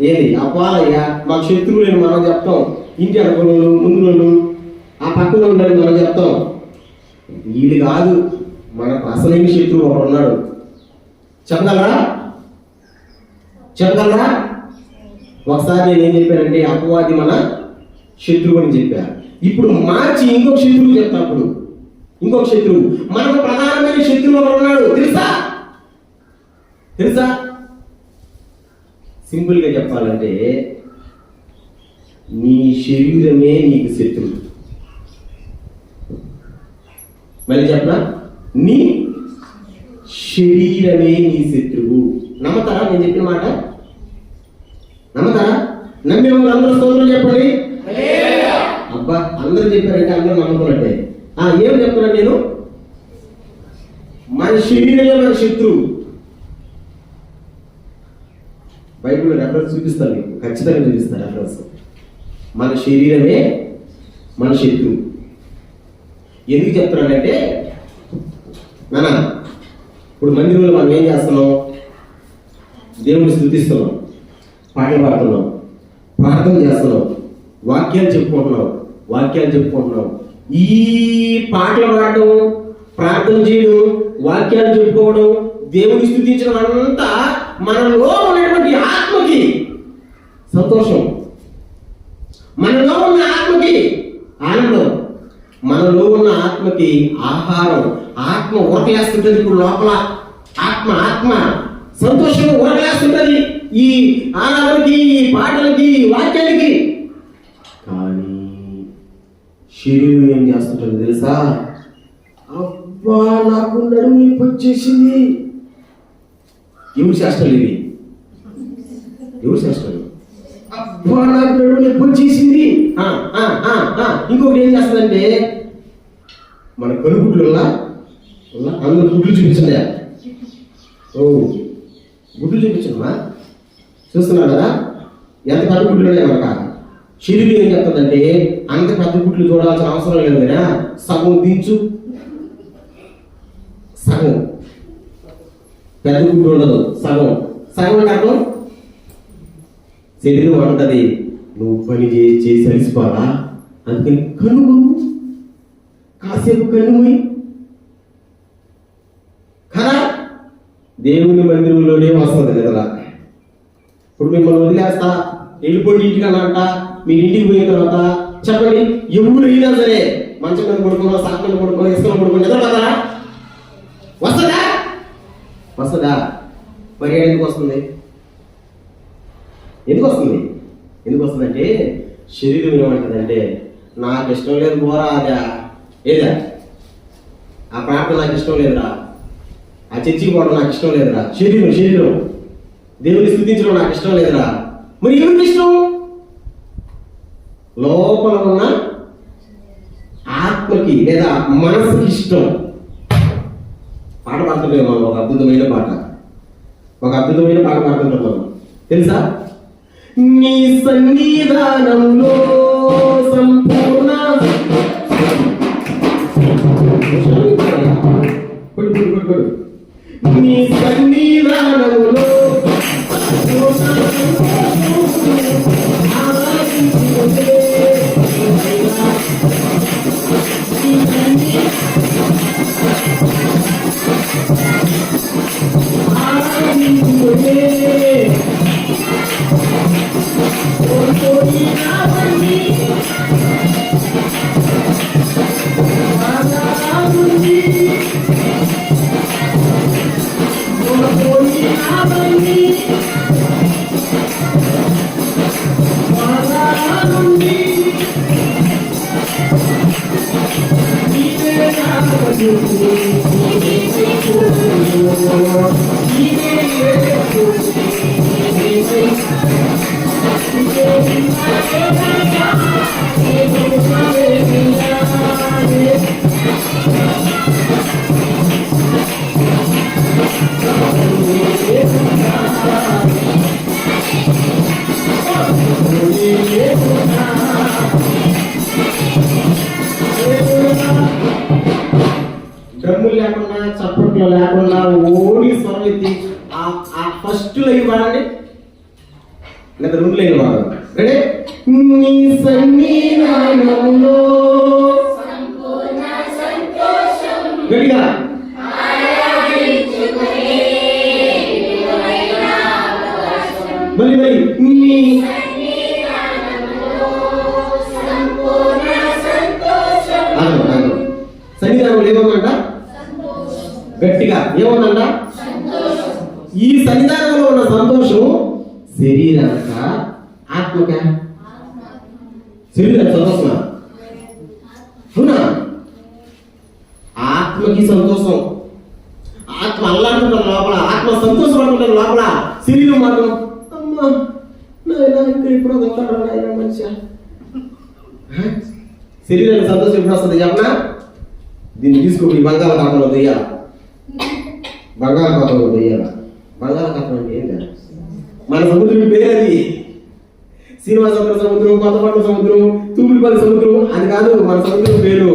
ఏది అప్పాలయ్య, మాకు శత్రువులేని మనం చెప్తాం. ఇంటి అనుకోళ్ళు, ముందు ఆ పక్కన ఉండాలి మనం చెప్తాం. వీళ్ళు కాదు, మనకు అసలైన శత్రువు ఒకడు ఉన్నాడు. చెప్పగలరా? ఒకసారి నేను ఏం చెప్పానంటే అపవాది మన శత్రువు అని చెప్పారు. ఇప్పుడు మార్చి ఇంకొక శత్రువు చెప్తాప్పుడు, ఇంకొక శత్రువు మనకు ప్రధానమైన శత్రువు ఒకడు ఉన్నాడు. తెలుసా? సింపుల్ గా చెప్పాలంటే నీ శరీరమే నీకు శత్రువు. మళ్ళీ చెప్పనా? నీ శరీరమే నీ శత్రువు. నమ్మతారా నేను చెప్పిన మాట? నమ్మతారా? నమ్మే వాళ్ళు అందరూ స్తోత్రం చెప్పండి. అబ్బా అందరూ చెప్పారంటే అందరూ నమ్ముతున్నట్టే. ఏం చెప్తున్నాను నేను? మన శరీరమే మన శత్రువు. బైబిల్లో రెఫరెన్స్ చూపిస్తాను మీకు, ఖచ్చితంగా చూపిస్తాను రెఫరెన్స్. మన శరీరమే మన శత్రువు. ఎందుకు చెప్తున్నానంటే నాన్న, ఇప్పుడు మందిరంలో మనం ఏం చేస్తున్నాం? దేవుని స్తుతిస్తున్నాం, పాటలు పాడుతున్నాం, ప్రార్థన చేస్తున్నాం, వాక్యాలు చెప్పుకుంటున్నాం. ఈ పాటలు పాడడం, ప్రార్థన చేయడం, వాక్యాలు చెప్పుకోవడం, దేవుని స్తుతించడం అంతా మనలో ఉన్నటువంటి ఆత్మకి సంతోషం, మనలో ఉన్న ఆత్మకి ఆనందం, మనలో ఉన్న ఆత్మకి ఆహారం. ఆత్మ ఉరకలేస్తుంటది. ఇప్పుడు లోపల ఆత్మ సంతోషంగా ఉరకలేస్తుంటది ఈ ఆరాధనకి, ఈ పాటలకి, వాక్యాలకి. కానీ శరీరం ఏం చేస్తుంటుంది తెలుసా? అబ్బా నాకు నడుము నొప్పి వచ్చేసింది. ఎవరి చేష్టలు ఇవి? ఎవరి చేష్టలు? అబ్బా నాకు నడుము నొప్పి వచ్చేసింది. ఇంకొకటి ఏం చేస్తుందంటే మన కనుగుడ్లులా అందరూ గుడ్లు చూపించండి. గుడ్లు చూపించమ్మా, చూస్తున్నాడు కదా ఎంత పెద్ద గుడ్లు ఉన్నాయి మనక. శరీరం ఏం చెప్తుందంటే అంత పెద్ద గుడ్లు చూడాల్సిన అవసరం లేదు కదా, సగం దించు, సగం పెద్ద గుడ్డు ఉండదు, సగం అంటే అర్థం శరీరం అంటది నువ్వు పని చేసి అలిసిపోవాలా, అందుకని కన్ను కాసేపు కన్ను కదా. దేవుని మందిరంలోనే వస్తుంది కదా. ఇప్పుడు మిమ్మల్ని వదిలేస్తా వెళ్ళిపోయి ఇంటికి అన్నంట, మీరు ఇంటికి పోయిన తర్వాత చెప్పండి, ఎవరైనా సరే మంచం మీద పడుకున్నా, సాక్ మీద పడుకున్నా, ఇసుకలో పడుకున్నా నిద్రపోతారా? వస్తుందా? మరి ఎందుకు వస్తుంది? ఎందుకు వస్తుందంటే శరీరం ఏమంటుందంటే నాకు ఇష్టం లేదు పోరా, ఏదా ఆ ప్రార్థన నాకు ఇష్టం లేదురా, ఆ చర్చికి పోవడం నాకు ఇష్టం లేదురా. శరీరం దేవుని స్తుతించడం నాకు ఇష్టం లేదురా. మరి ఎవరికి ఇష్టం? లోపల ఉన్న ఆత్మకి లేదా మనసుకి ఇష్టం. పాట పాడుతుంటాం మనం, ఒక అద్భుతమైన పాట పాడుతుంటాం మనం, తెలుసా? నీ సన్నిధానంలో సంపూర్ణ నీ సన్నిధానంలో డ్రమ్ములు లేకుండా చప్పట్లు లేకుండా ఓడి స్వరం ఎత్తి ఆ ఫస్ట్ లైన్ వాడండి, లేదా 2 లైన్ వాడండి. రెడీ? నీ సన్నిధానములో గట్టిగా మళ్ళీ నీ సన్నిధానంలో ఏమవుతుందంట? గట్టిగా ఏమవుతుందంట? ఈ సన్నిధానంలో ఉన్న సంతోషం శరీరానిక ఆత్మక? శరీరానికి సంతోషమా? అవునా? ఆత్మకి సంతోషం, ఆత్మ అల్లాడుతుంటారు లోపల, ఆత్మ సంతోషపడుతుంటారు లోపల. శరీరం మాత్రం అమ్మా నాయనా ఇంకా ఇప్పుడు వదులుతాడు నాయన మనిషి. శరీరానికి సంతోషం ఎప్పుడు వస్తుంది చెప్పనా? దీన్ని తీసుకుని బంగాళాఖాతంలో దెయ్యాల, బంగాళాఖాతంలో దెయ్యాల. బంగాళాఖాతం అంటే ఏం కాదు, మన సముద్రం పేరు అది. శ్రీనివాసపుర సముద్రం, కొత్తపట్నం సముద్రం, తూపులపల్లి సముద్రం అది కాదు మన సముద్రం పేరు.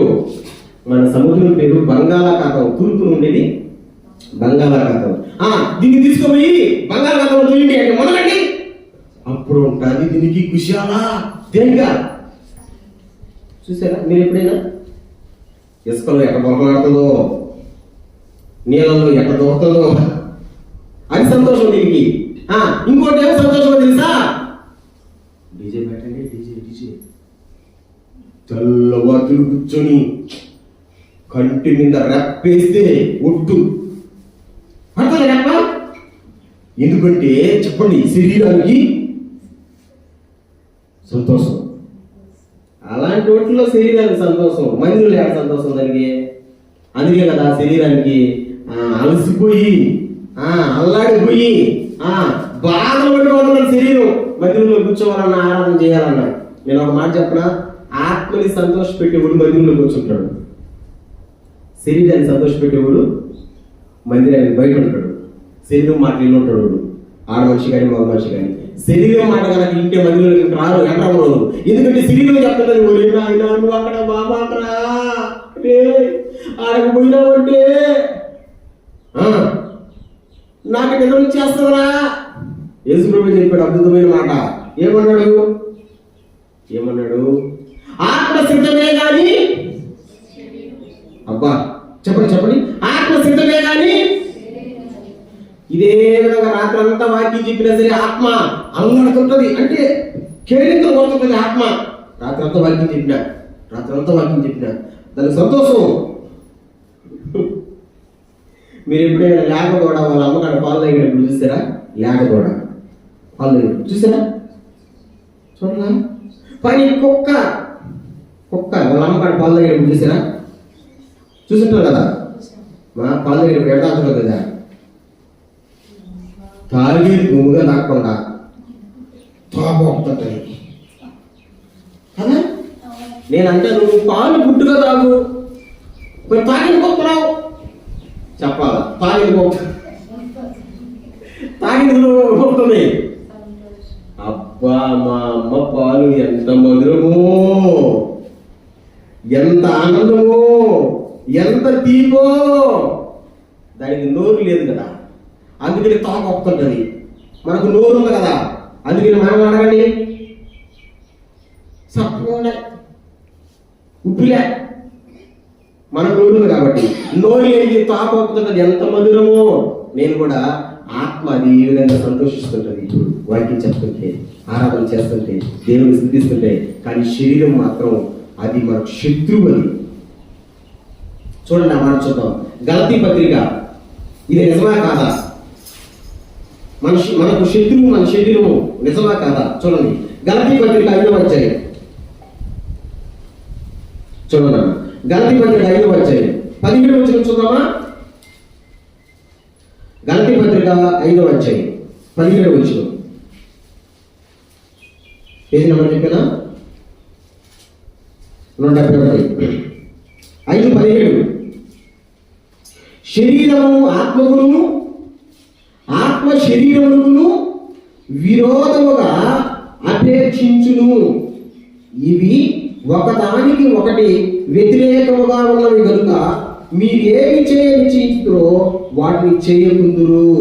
మన సముద్రం పేరు బంగాళాఖాతం. తూర్పు ఉండేది బంగాళాఖాతం. దీన్ని తీసుకుపోయి బంగాళాఖాతంలో దొరికి అంటే మొదలండి, అప్పుడు ఉంటుంది దీనికి కుశాలా తేలిగా. చూసారా మీరు ఎప్పుడైనా? ఇసుకలో ఎక్కడ బొమ్మలాడుతుందో, నీళ్ళలో ఎక్కడ దొరుకుతుందో, అది సంతోషం దీనికి. ఇంకోటి ఏమో సంతోషం తెలుసా? డీజే పెట్టండి, డీజే డీజే తెల్లవారులు కూర్చొని కంటి మీద రెప్పేస్తే ఒట్టు పడతాను రెప్ప. ఎందుకంటే చెప్పండి, శరీరానికి సంతోషం. అలాంటి వాటిలో శరీరానికి సంతోషం, మందిలో ఎక్కడ సంతోషం దానికి? అందుకే కదా శరీరానికి అలసిపోయి అల్లాడిపోయి బాధలు పడిపోతున్నాడు శరీరం. మందిరంలో కూర్చోవాలన్నా, ఆరాధన చేయాలన్నా. నేను ఒక మాట చెప్పనా? ఆత్మని సంతోష పెట్టేవాడు మందిరంలో కూర్చుంటాడు, శరీరాన్ని సంతోష పెట్టేవాడు మందిరానికి బయట ఉంటాడు. శరీరం మాట ఇల్లు ఉంటాడు, ఆడ మనిషి కానీ మగ మనిషి కానీ. శరీరం మాట కనుక ఇంటే మందిరంలోకి రారు, ఎంటర్ రోజు. ఎందుకంటే శరీరం చెప్తున్నది నువ్వు అక్కడ బాబా ఆడకు పోయినావంటే నాకు నిద్ర వచ్చేస్తుందా. యేసుప్రభువు చెప్పాడు అద్భుతమైన మాట. ఏమన్నాడు? ఆత్మ సిద్ధమే కానీ, అబ్బా చెప్పండి, ఆత్మ సిద్ధమే కానీ. ఇదే విధంగా రాత్రి అంతా వాక్యం చెప్పినా సరే ఆత్మ అల్లాడుతుంటది, అంటే కేరింతలు కొడుతుంటది ఆత్మ. రాత్రి అంతా వాక్యం చెప్పినా దానికి సంతోషం. మీరు ఎప్పుడైనా లేక కూడా వాళ్ళ అమ్మగారు పాలు తాగినప్పుడు చూసారా? లేక కూడా పాలు తాగినప్పుడు చూసారా? చూడరా? పని కుక్క వాళ్ళ అమ్మగారు పాలు తాగినప్పుడు చూసారా? చూసుంటారు కదా. మా పాలు తాగినప్పుడు ఎడతారు కదా, తాగి నువ్వుగా తాకుండా తాగుతుంటాయి కదా. నేనంటే నువ్వు పాలు గుడ్డుగా తాగు, మరి తాగిన కుక్కరావు చెప్పాలా? తాగినది. అబ్బా మా అమ్మ పాలు ఎంత మధురమో, ఎంత ఆనందమో, ఎంత తీపో. దానికి నోరు లేదు కదా, అందుకని తాగు వస్తుంటది. మనకు నోరు ఉంది కదా, అందుకని మనం అడగండి సప్పగా ఉప్పిలే. మన నోరు ఉంది కాబట్టి నోరు లేని తాగు వస్తుంటది. ఎంత మధురమో. నేను కూడా ఆత్మ అది ఏ విధంగా సంతోషిస్తుంటుంది ఇప్పుడు వాక్యం చెప్తుంటే, ఆరాధన చేస్తుంటే, దేవుని స్థుతిస్తుంటే. కానీ శరీరం మాత్రం అది మనకు శత్రువు. అది చూడండి, ఆ మాట చూద్దాం. గలతీ పత్రిక, ఇది నిజమా కాదా? మనకు శత్రువు మన శరీరము, నిజమా కాదా? చూడండి, గలతీ పత్రిక 5వ అధ్యాయం చూడండి. గలతీ పత్రిక 5వ అధ్యాయం 17వ వచనం చూద్దామా? గలతీ పత్రిక 5వ అధ్యాయం 17వ వచనం. పేజీ నెంబర్ చెప్పానా? 171 5:17. శరీరము ఆత్మకును, ఆత్మ శరీరమును విరోధముగా అపేక్షించును. ఇవి ఒకదానికి ఒకటి వ్యతిరేకముగా ఉన్నవి కనుక మీరేమి చేయనిచ్చిరో వాటిని చేయకుందురు.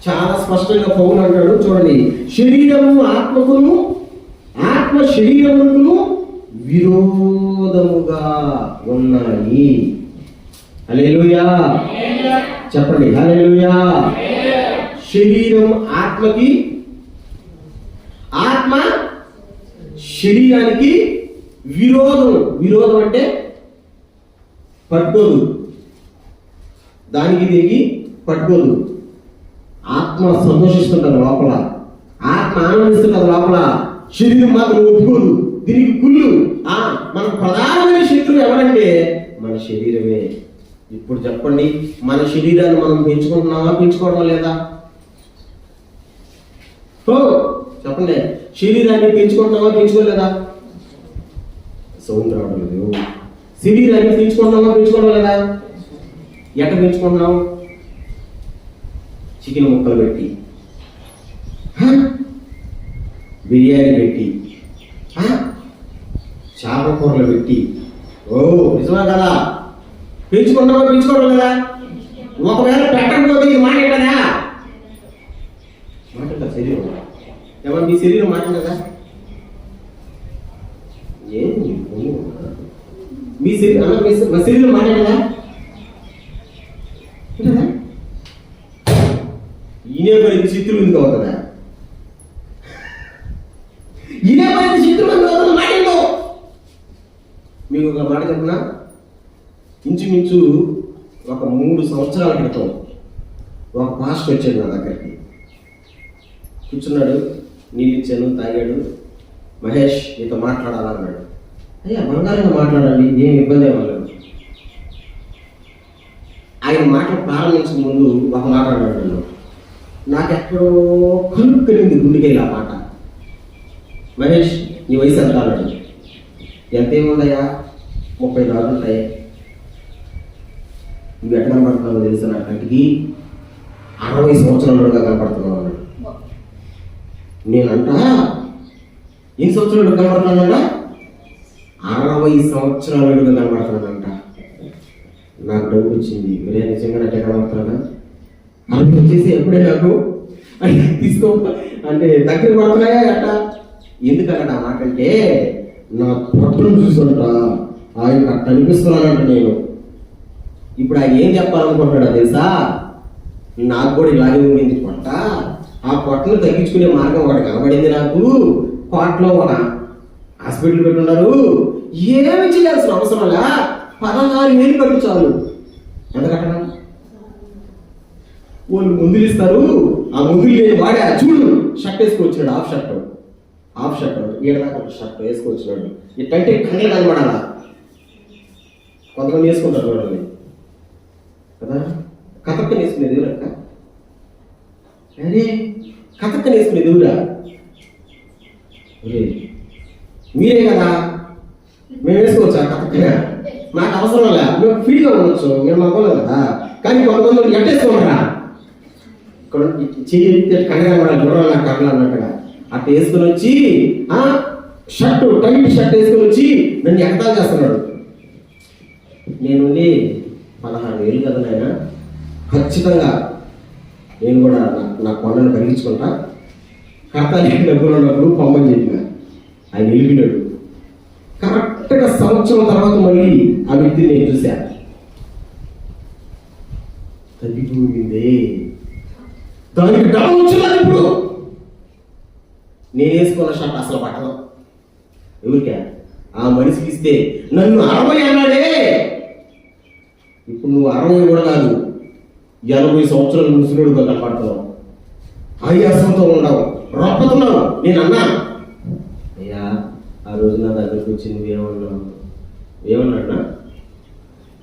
చాలా స్పష్టంగా పౌలు అంటాడు, చూడండి. శరీరము ఆత్మకును, ఆత్మ శరీరమును విరోధముగా ఉన్నాయి. హల్లెలూయా చెప్పండి, హల్లెలూయా. శరీరం ఆత్మకి, ఆత్మ శరీరానికి విరోధం. విరోధం అంటే పట్టుకోదు, దానికి దీనికి పట్టుకోదు. ఆత్మ సంతోషిస్తుంటారు లోపల, ఆత్మ ఆనందిస్తుంటారు లోపల, శరీరం మాత్రం ఒప్పుకోదు, దీనికి కుళ్ళు. మనకు ప్రధానమైన శత్రువు ఎవరంటే మన శరీరమే. ఇప్పుడు చెప్పండి, మన శరీరాన్ని మనం పెంచుకుంటున్నామా, పెంచుకోవడం లేదా? చెప్పండి, శరీరాన్ని పెంచుకుంటున్నావా, పెంచుకోలేదా? సౌండ్ రావడం లేదు. శరీరాన్ని పెంచుకుంటున్నావా, పెంచుకోవడం లేదా? ఎట్ట పెంచుకుంటున్నావు? చికెన్ ముక్కలు పెట్టి, బిర్యానీ పెట్టి, చేప కూరలు పెట్టి. నిజమా కదా? పెంచుకుంటావా, పెంచుకోవడం లేదా? ఒకవేళ పెట్టకపోతే ఇది మాట్లాడదా? మాట్లాడదా శరీరం? ఏమన్నా మీ శరీరం మాట్లాడదా? ఏంటి మీ శరీరం, మా శరీరం మాట్లాడదా? ఈయనే పని చిత్తులు ఎందుకు అవుతుందా? ఈయనే పని చిత్తులు ఎందుకు అవుతుంది? మాట్లాడదు. మీకు ఒక మాట చెప్పనా? ఇంచుమించు ఒక 3 సంవత్సరాల క్రితం ఒక పాస్టర్ వచ్చాడు నా దగ్గరికి. కూర్చున్నాడు, నీళ్ళు ఇచ్చాను, తాగాడు. మహేష్ నీతో మాట్లాడాలన్నాడు. అయ్యా బంగారంగా మాట్లాడండి, ఏం ఇబ్బంది ఏమన్నాడు. ఆయన మాటలు ప్రారంభించక ముందు ఒక మాట అన్నాడు. నాకెక్కడో కలుపుకెళ్ళింది గుండెకి ఆ మాట. మహేష్ నీ వయసు ఎంత అన్నాడు. ఎంతేముందయ్యా, 34 ఉంటాయి. నువ్వు ఎట్లా కనపడుతున్నావు తెలుసా? నా కంటికి 60 సంవత్సరాలుగా కనపడుతున్నావు అన్నాడు. నేనంట ఎన్ని సంవత్సరాలు కనపడుతున్నానంట? 60 సంవత్సరాలుగా కనపడుతున్నానంట. నాకు డౌట్ వచ్చింది, మీరే నిజంగా అంటే కనపడుతున్నానా? అది వచ్చేసి ఎప్పుడే నాకు తీసుకో అంటే దగ్గర పడుతున్నాయా అట్ట? ఎందుకన్నా మాట అంటే నా పొట్టను చూసుంటా ఆయనకు అట్ట అనిపిస్తున్నానంట నేను. ఇప్పుడు ఆయన ఏం చెప్పాలనుకుంటాడా తెలుసా? నాకు కూడా ఇలాగే ఉండింది పొట్ట, ఆ పొట్టను తగ్గించుకునే మార్గం ఒకటి కనబడింది నాకు. కోట్లో ఒక హాస్పిటల్ పెట్టున్నారు, ఏమి చేయాల్సిన అవసరంలా 16,000 కట్టు చాలు. ఎంత కట్టడం? వాళ్ళు ముందులు ఇస్తారు, ఆ ముందులు నేను వాడే చూడు షర్ట్ వేసుకొచ్చినాడు, హాఫ్ షర్ట్ ఏడాది ఒక షర్ట్ వేసుకొచ్చినాడు. ఇట్టంటే కన్నీ కనబడాలా? కొంతమంది వేసుకుంటారు చూడండి కదా. కథక్కని వేసుకునేది ఎవరక్క? అరే కథక్కని వేసుకునేది ఎవరా? మీరే కదా. మేము వేసుకోవచ్చా కథక్కన? నాకు అవసరం లే, మేము ఫ్రీగా ఉండొచ్చు, మేము అనుకోలేదు కదా. కానీ కొంతమంది ఎట్టేసుకోమరా, ఇక్కడ చెయ్యి కనగా గుర్రాల కర్రలు అన్నట్టుగా అట్ట వేసుకుని వచ్చి షర్టు టైట్ షర్ట్ వేసుకుని వచ్చి నన్ను ఎగతాలు చేస్తున్నాడు. నేను 16,000 కదా నాయన, ఖచ్చితంగా నేను కూడా నా కొండను కలిగించుకుంటా, కర్తానికి డబ్బులు ఉన్నప్పుడు పొమ్మని చెప్పిన. ఆయన వెళ్ళిపోయాడు. కరెక్ట్గా సంవత్సరం తర్వాత మళ్ళీ ఆ వ్యక్తిని నేను చూశాను. తగ్గిపోయింది. దానికి డబ్బు వచ్చింది ఇప్పుడు. నేను వేసుకున్న షర్ట్ అసలు పట్టదు. ఎవరికా? ఆ మనిషికి ఇస్తే నన్ను 60 అన్నాడే. ఇప్పుడు నువ్వు 60 కూడా కాదు, 80 సంవత్సరాల ముసలుడు కనపడుతున్నావు. ఆయాసంతో ఉండవు, రొప్పతున్నావు. నేను అన్నాను, అయ్యా ఆ రోజు నా దగ్గరికి వచ్చి నువ్వేమన్నావు? ఏమన్నాడు?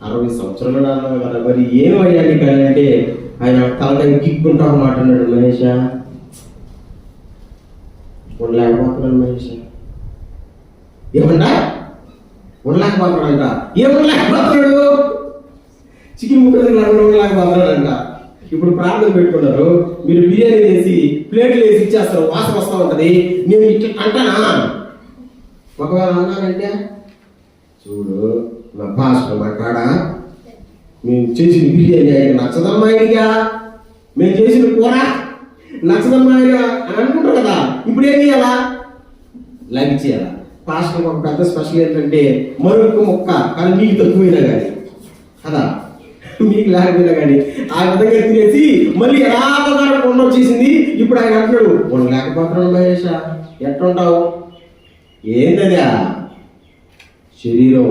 60 సంవత్సరాలు అన్నావు కదా, మరి ఏమయ్యా నీకు అంటే ఆయన తలకాయ కిక్కుంటావు మాట అన్నాడు. మహేష ఉండలేకపోతున్నాను మహేష. ఏమన్నా ఉండలేకపోతున్నాడంట. ఏముండలేకపోతున్నాడు? చికెన్ ముక్కలు ఉండలేకపోతున్నాడంట. ఇప్పుడు ప్రార్థన పెట్టుకున్నారు, మీరు బిర్యానీ వేసి ప్లేట్లు వేసి ఇచ్చేస్తారు, వాసన వస్తూ ఉంటది. నేను ఇట్లా అంటానా? ఒకవేళ అన్నానంటే చూడు నా భాష మాట్లాడా, మేము చేసిన బిర్యానీ ఆయన నచ్చదమ్మా, ఆయనగా మేము చేసిన కూర నచ్చదమ్మా ఆయన అని అనుకుంటారు కదా. ఇప్పుడు ఏం చేయాలా? లగిచేయాలా? పాస్టర్ ఒక పెద్ద స్పెషల్ ఏంటంటే మరొక మొక్క కానీ మీకు తక్కువైనా కానీ కదా, మీకు లేకపోయినా కానీ ఆ విధంగా తినేసి మళ్ళీ ఎలా ప్రకారం కొండ వచ్చేసింది. ఇప్పుడు ఆయన అంటున్నాడు, ఉండలేకపోతున్నాడు మహేష, ఎట్లుంటావు? ఏంటదా శరీరం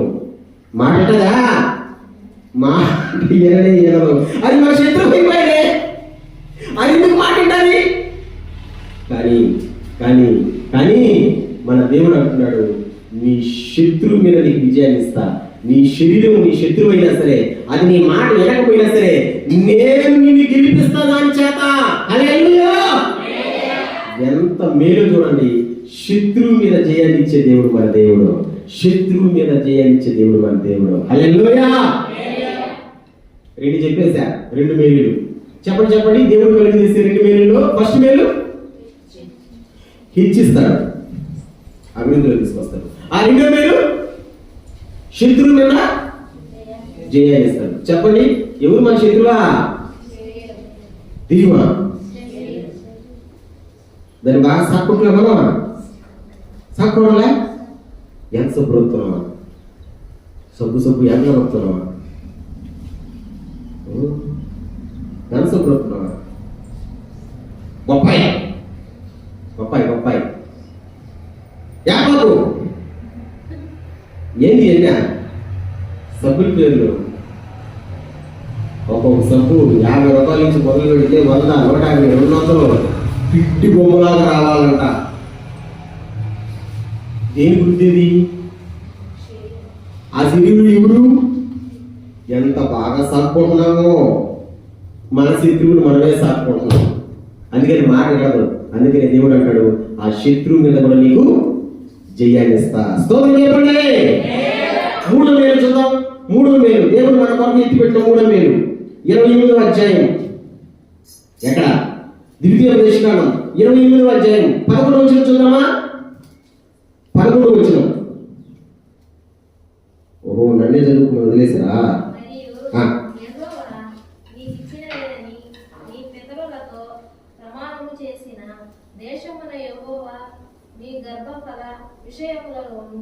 మాట్లాడదా? మాట ఎనదు, అది మన శత్రువు అయిపోయాడే. అది ఎందుకు మాట్లాడాలి? కానీ కానీ కానీ మన దేవుడు అంటున్నాడు, నీ శత్రువు మీద నీకు విజయాన్ని ఇస్తా. నీ శరీరం నీ శత్రువు అయినా సరే, అది నీ మాట వినకపోయినా సరే, నేను నిన్ను గెలిపిస్తా దాని చేత. హల్లెలూయా! ఎంత మేలు చూడండి. శత్రువు మీద జయాన్ని ఇచ్చే దేవుడు మన దేవుడు. శత్రువు మీద జయాన్ని ఇచ్చే దేవుడు మన దేవుడు. హల్లెలూయా! 2 చెప్పేశా, 2 మేలులు. చెప్పండి చెప్పండి. దేవుడు కలిగి చేసే 2 మేలులో ఫస్ట్ మేలు హెచ్చిస్తాడు, అభివృద్ధిలో తీసుకొస్తాడు. ఆ 2వ మేలు శత్రువు మీద జయాన్ని ఇస్తాడు. చెప్పండి, ఎవరు మన శత్రువా? దెయ్యమా? దాన్ని బాగా సాక్కుంటున్నా మనం, సాక్కోవడంలే. ఎంత సబ్బు రొక్కుతున్నావా? సబ్బు ఎంత రొక్కుతున్నావా? ఎంత సబ్బు రొక్కుతున్నావా? బొప్పాయి యాపాకు ఏంటి అన్నా? సబ్బుల పేర్లు. ఒక్కొక్క సబ్బు 50 రూపాయల నుంచి మొదలు పెడితే 100, 150, 200 పిట్టి బొమ్మలాగా రావాలంట. దేని గుర్తేది? ఆ శరీరుడు ఎవరు? ఎంత బాగా సాక్కుంటున్నామో మన శత్రువులు మనమే సాక్కుంటున్నాం. అందుకని మాట్లాడదు. అందుకని దేవుడు అంటాడు, ఆ శత్రువు మీద కూడా నీకు జయాన్ని ఇస్తా. స్తోత్రం చెప్పండి. 3వ మేలు చూద్దాం. 3వ మేలు దేవుడు మన కొరకు ఎత్తిపెట్టిన 3వ మేలు 28వ అధ్యాయం. ఎక్కడ? ద్వితీయోపదేశకాండం 28వ అధ్యాయం 11వ వచనం చూద్దామా? 11వ వచనం. ఓహో, నన్నే చదువుకుని వదిలేసారా? దేశమున యెహోవా నీ గర్భఫల విషయములలోను,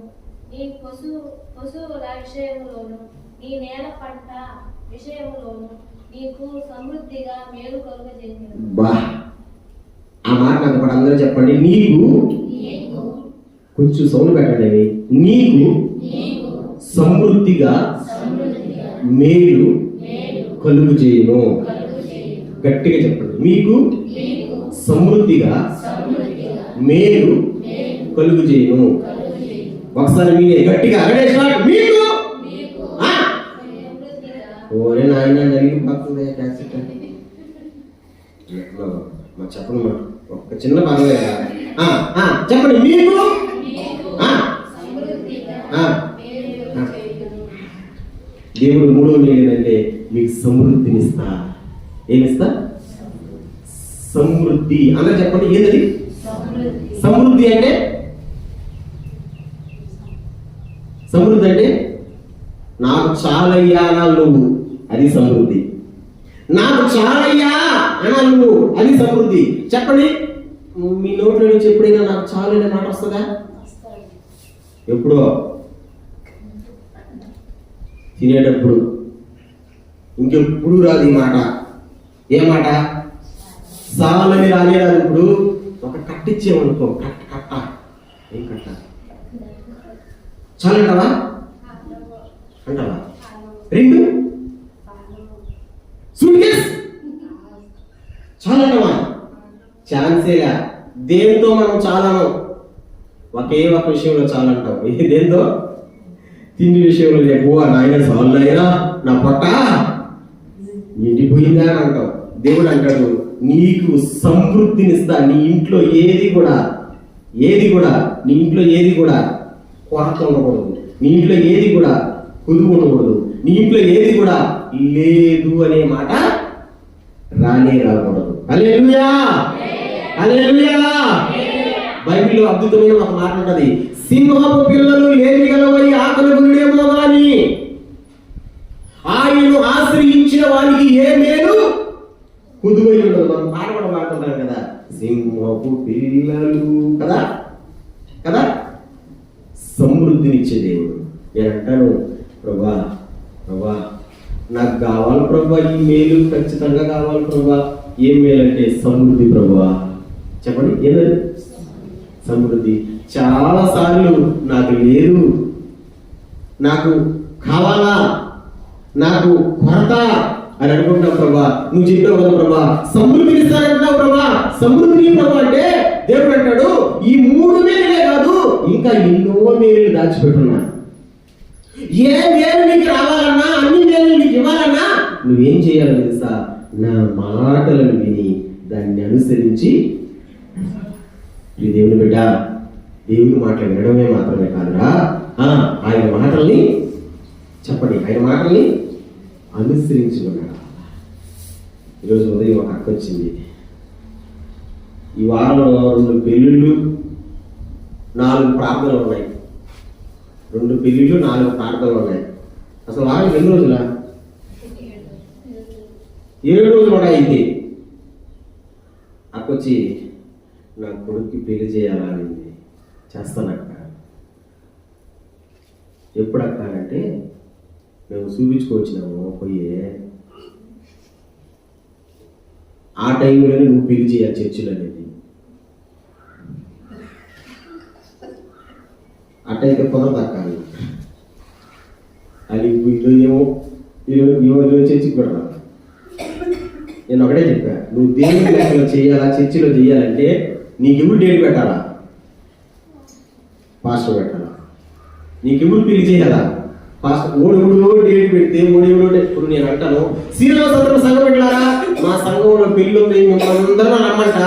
నీ పశువుల విషయములోను, నీ నేల పంట విషయములోను నీకు సమృద్ధిగా మేలు కలుగజేయును. బా, ఆ మాట నాకు కూడా అందరూ చెప్పండి. నీకు కొంచెం సౌండ్ పెట్టండి. నీకు సమృద్ధిగా మేలు కలుగు చేయను. గట్టిగా చెప్పండి. మీకు సమృద్ధిగా మేలు కలుగు చేయను. ఒకసారి మీరే గట్టిగా మీకు ఓరే నాయన జరిగిపోతుంది. చెప్పండి మా ఒక్క చిన్న పర్వాలేదా? చెప్పండి. మీకు దేవుడు 3వ మేలు ఏంటంటే మీకు సమృద్ధినిస్తా. ఏమిస్తా? సమృద్ధి. అందరూ చెప్పండి, ఏంటది సమృద్ధి అంటే? సమృద్ధి అంటే నాకు చాలయ్యా అనాలి నువ్వు, అది సమృద్ధి. నాకు చాలయ్యా అనాలి నువ్వు, అది సమృద్ధి. చెప్పండి, మీ నోట్లో నుంచి ఎప్పుడైనా నాకు చాలనే మాట వస్తుందా? ఎప్పుడో తినేటప్పుడు. ఇంకెప్పుడు రాదు ఈ మాట. ఏ మాట? చాలని రానేరాదు. ఇప్పుడు ఒక కట్ట ఇచ్చేమనుకో, కట్ట ఏం కట్ట చాలంటావా అంటావా? 2 సూట్ కేస్ చాలంటావా? ఛాన్సేలా. దేంతో మనం చాలాను? ఒకే ఒక విషయంలో చాలంటాం. దేంతో? తిండి విషయంలో ఎక్కువ నాయన సాల్వ్ అయినా నా పొట్ట నిండిపోయిందా అని అంటావు. దేవుడు అంటాడు నీకు సమృద్ధినిస్తా. నీ ఇంట్లో ఏది కూడా నీ ఇంట్లో ఏది కూడా కొరత ఉండకూడదు. నీ ఇంట్లో ఏది కూడా కుదువు ఉండకూడదు. నీ ఇంట్లో ఏది కూడా లేదు అనే మాట రాకూడదు. హల్లెలూయా, హల్లెలూయా. బైబిల్లో అద్భుతమైన ఒక మాట ఉంటది, సింహపు పిల్లలు ఏమి గలవై ఆకలి గుండేమో గాని ఆయనను ఆశ్రయించిన వారికి ఏ మేలు కుదువై ఉండదు. మనం పాట కూడా పాడుతుంటాం కదా, సింహపు పిల్లలు కదా కదా. సమృద్ధినిచ్చే దేవుడు. నేను అంటాను ప్రభా నాకు కావాలి ప్రభా, ఈ మేలు ఖచ్చితంగా కావాలి ప్రభా. ఏం మేలు అంటే సమృద్ధి ప్రభా. చెప్పండి ఏదది? సమృద్ధి. చాలా సార్లు నాకు లేదు, నాకు కావాలా, నాకు కొరత అని అనుకుంటాం ప్రభా. నువ్వు చెప్పావు కదా ప్రభా, సమృద్ధిని ఇస్తానంటున్నావు ప్రభా, సమృద్ధిని ప్రభా అంటే దేవుడు అంటాడు ఈ 3 మేలులే కాదు, ఇంకా ఎన్నో మేలు దాచిపెట్టున్నా. ఏ మేలు నీకు రావాలన్నా, అన్ని మేలు నీకు ఇవ్వాలన్నా నువ్వేం చేయాలో తెలుసా? నా మాటలను విని దాన్ని అనుసరించి. ఈ దేవుని బిడ్డ, దేవుని మాటలు వినడమే మాత్రమే కాదురా, ఆయన మాటల్ని చెప్పండి, ఆయన మాటల్ని అనుసరించుకున్నాడు. ఈరోజు ఉదయం ఒక అక్క వచ్చింది. ఈ వారంలో 2 పెళ్ళిళ్ళు 4 ప్రార్థనలు ఉన్నాయి. 2 పెళ్ళిళ్ళు 4 ప్రార్థనలు ఉన్నాయి. అసలు వారం ఎన్ని రోజులా? 7 రోజులు కూడా అయింది. అక్కొచ్చి నా కొడుక్కి పెళ్లి చేయాలా అని. చేస్తానక్క. ఎప్పుడు అక్క అంటే మేము చూపించుకొచ్చినాము పోయే ఆ టైంలోనే నువ్వు పెళ్లి చేయాలి చర్చిలో అనేది. అట్టయితే కుదరదు అక్క. అది ఏమో ఈరోజు చర్చికి కూడా రాదు. నేను ఒకటే చెప్పా, నువ్వు దేవుని లెక్కలో చేయాలా, చర్చిలో చేయాలంటే నీకెప్పుడు డేట్ పెట్టాలా? పాస్టర్ పెట్టాలా? నీకెప్పుడు పెళ్లి చేయాలా? పాస్టర్ ఓడివుడు డేట్ పెడితే ఓడివుడు. ఇప్పుడు నేను అంటాను, శ్రీరామ సంఘం పెట్టారా, మా సంఘంలో పెళ్లి ఉంది, మిమ్మల్ని అందరూ రమ్మంట.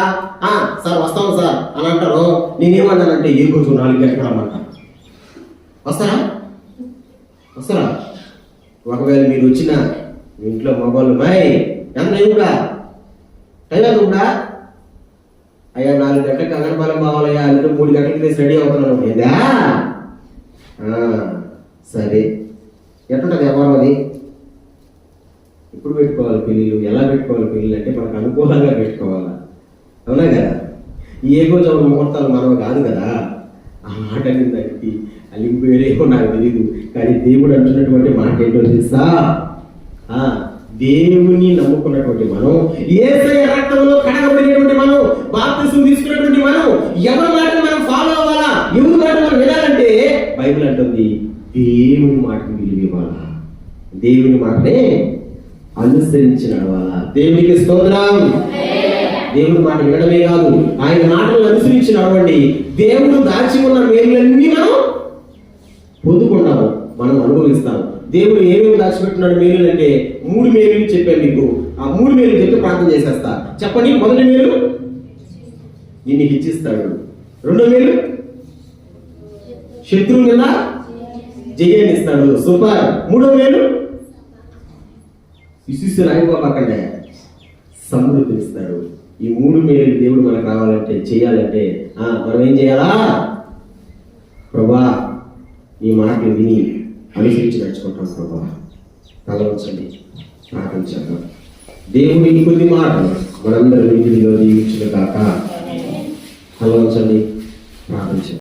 సార్ వస్తాము సార్ అని అంటారు. నేనేమన్నానంటే ఏ రోజు 4 గంటలకు రమ్మంట. వస్తారా? ఒకవేళ మీరు వచ్చిన మీ ఇంట్లో మొబైల్ ఎంత కూడా టైం కూడా అయ్యా 4 గంటలకు అంగన్వాళ్ళం కావాలయ్యా, అందులో 3 గంటలకు తీసి రెడీ అవుతున్నాను. ఏదా సరే, ఎట్లుంటుంది వ్యవహారం అది? ఇప్పుడు పెట్టుకోవాలి పెళ్ళిళ్ళు, ఎలా పెట్టుకోవాలి పెళ్ళిళ్ళు అంటే మనకు అనుకూలంగా పెట్టుకోవాలా, అవునా కదా? ఏ రోజు ముహూర్తాలు మనవి కాదు కదా. ఆ మాట దానికి అలిగిపోయేమో నాకు తెలియదు, కానీ దేవుడు అంటున్నటువంటి మాట ఏంటో తెలుసా? దేవుని నమ్ముకున్నటువంటి మనం, యేసయ్య రక్తంలో కడగబడినటువంటి మనం, బాప్తిసం తీసుకున్నటువంటి మనం, ఎవరి మాట మనం ఫాలో అవ్వాలా, ఎవరి మాట మనం వినాలంటే బైబిల్ అంటుంది దేవుని మాటకు విలువ ఇవ్వాలా, దేవుని మాటనే అనుసరించి నడవాలా. దేవునికి స్తోత్రం. దేవుని మాట వినడమే కాదు, ఆయన మాటలను అనుసరించి నడవండి. దేవుడు దాచి ఉన్న మేలులన్నీ మనం పొందుకుంటాము, మనం అనుభవిస్తాము. దేవుడు ఏమేమి దాచిపెట్టున్నాడు మేలు అంటే 3 మేలు చెప్పాను మీకు. ఆ 3 మేలు చెప్తే ప్రార్థన చేసేస్తా. చెప్పండి. మొదటి మేలు నిన్ను హెచ్చిస్తాడు. 2వ మేలు శత్రువు మీద జయాన్ని ఇస్తాడు. సూపర్. 3వ మేలు విశిష్ట రాయిపోకండి సమృద్ధిని ఇస్తాడు. ఈ 3 మేలు దేవుడు మనకు రావాలంటే, చేయాలంటే మనం ఏం చేయాలా? ప్రభా ఈ మాటలు విని అనుసరించి నడుచుకుంటాం. ప్రభా తల ఉంచండి, ప్రార్థన చేద్దాం. దేవుని కొద్ది మాటలు మనందరూ వీటిలో దీవించిన కాక తల ఉంచండి, ప్రార్థన చేద్దాం.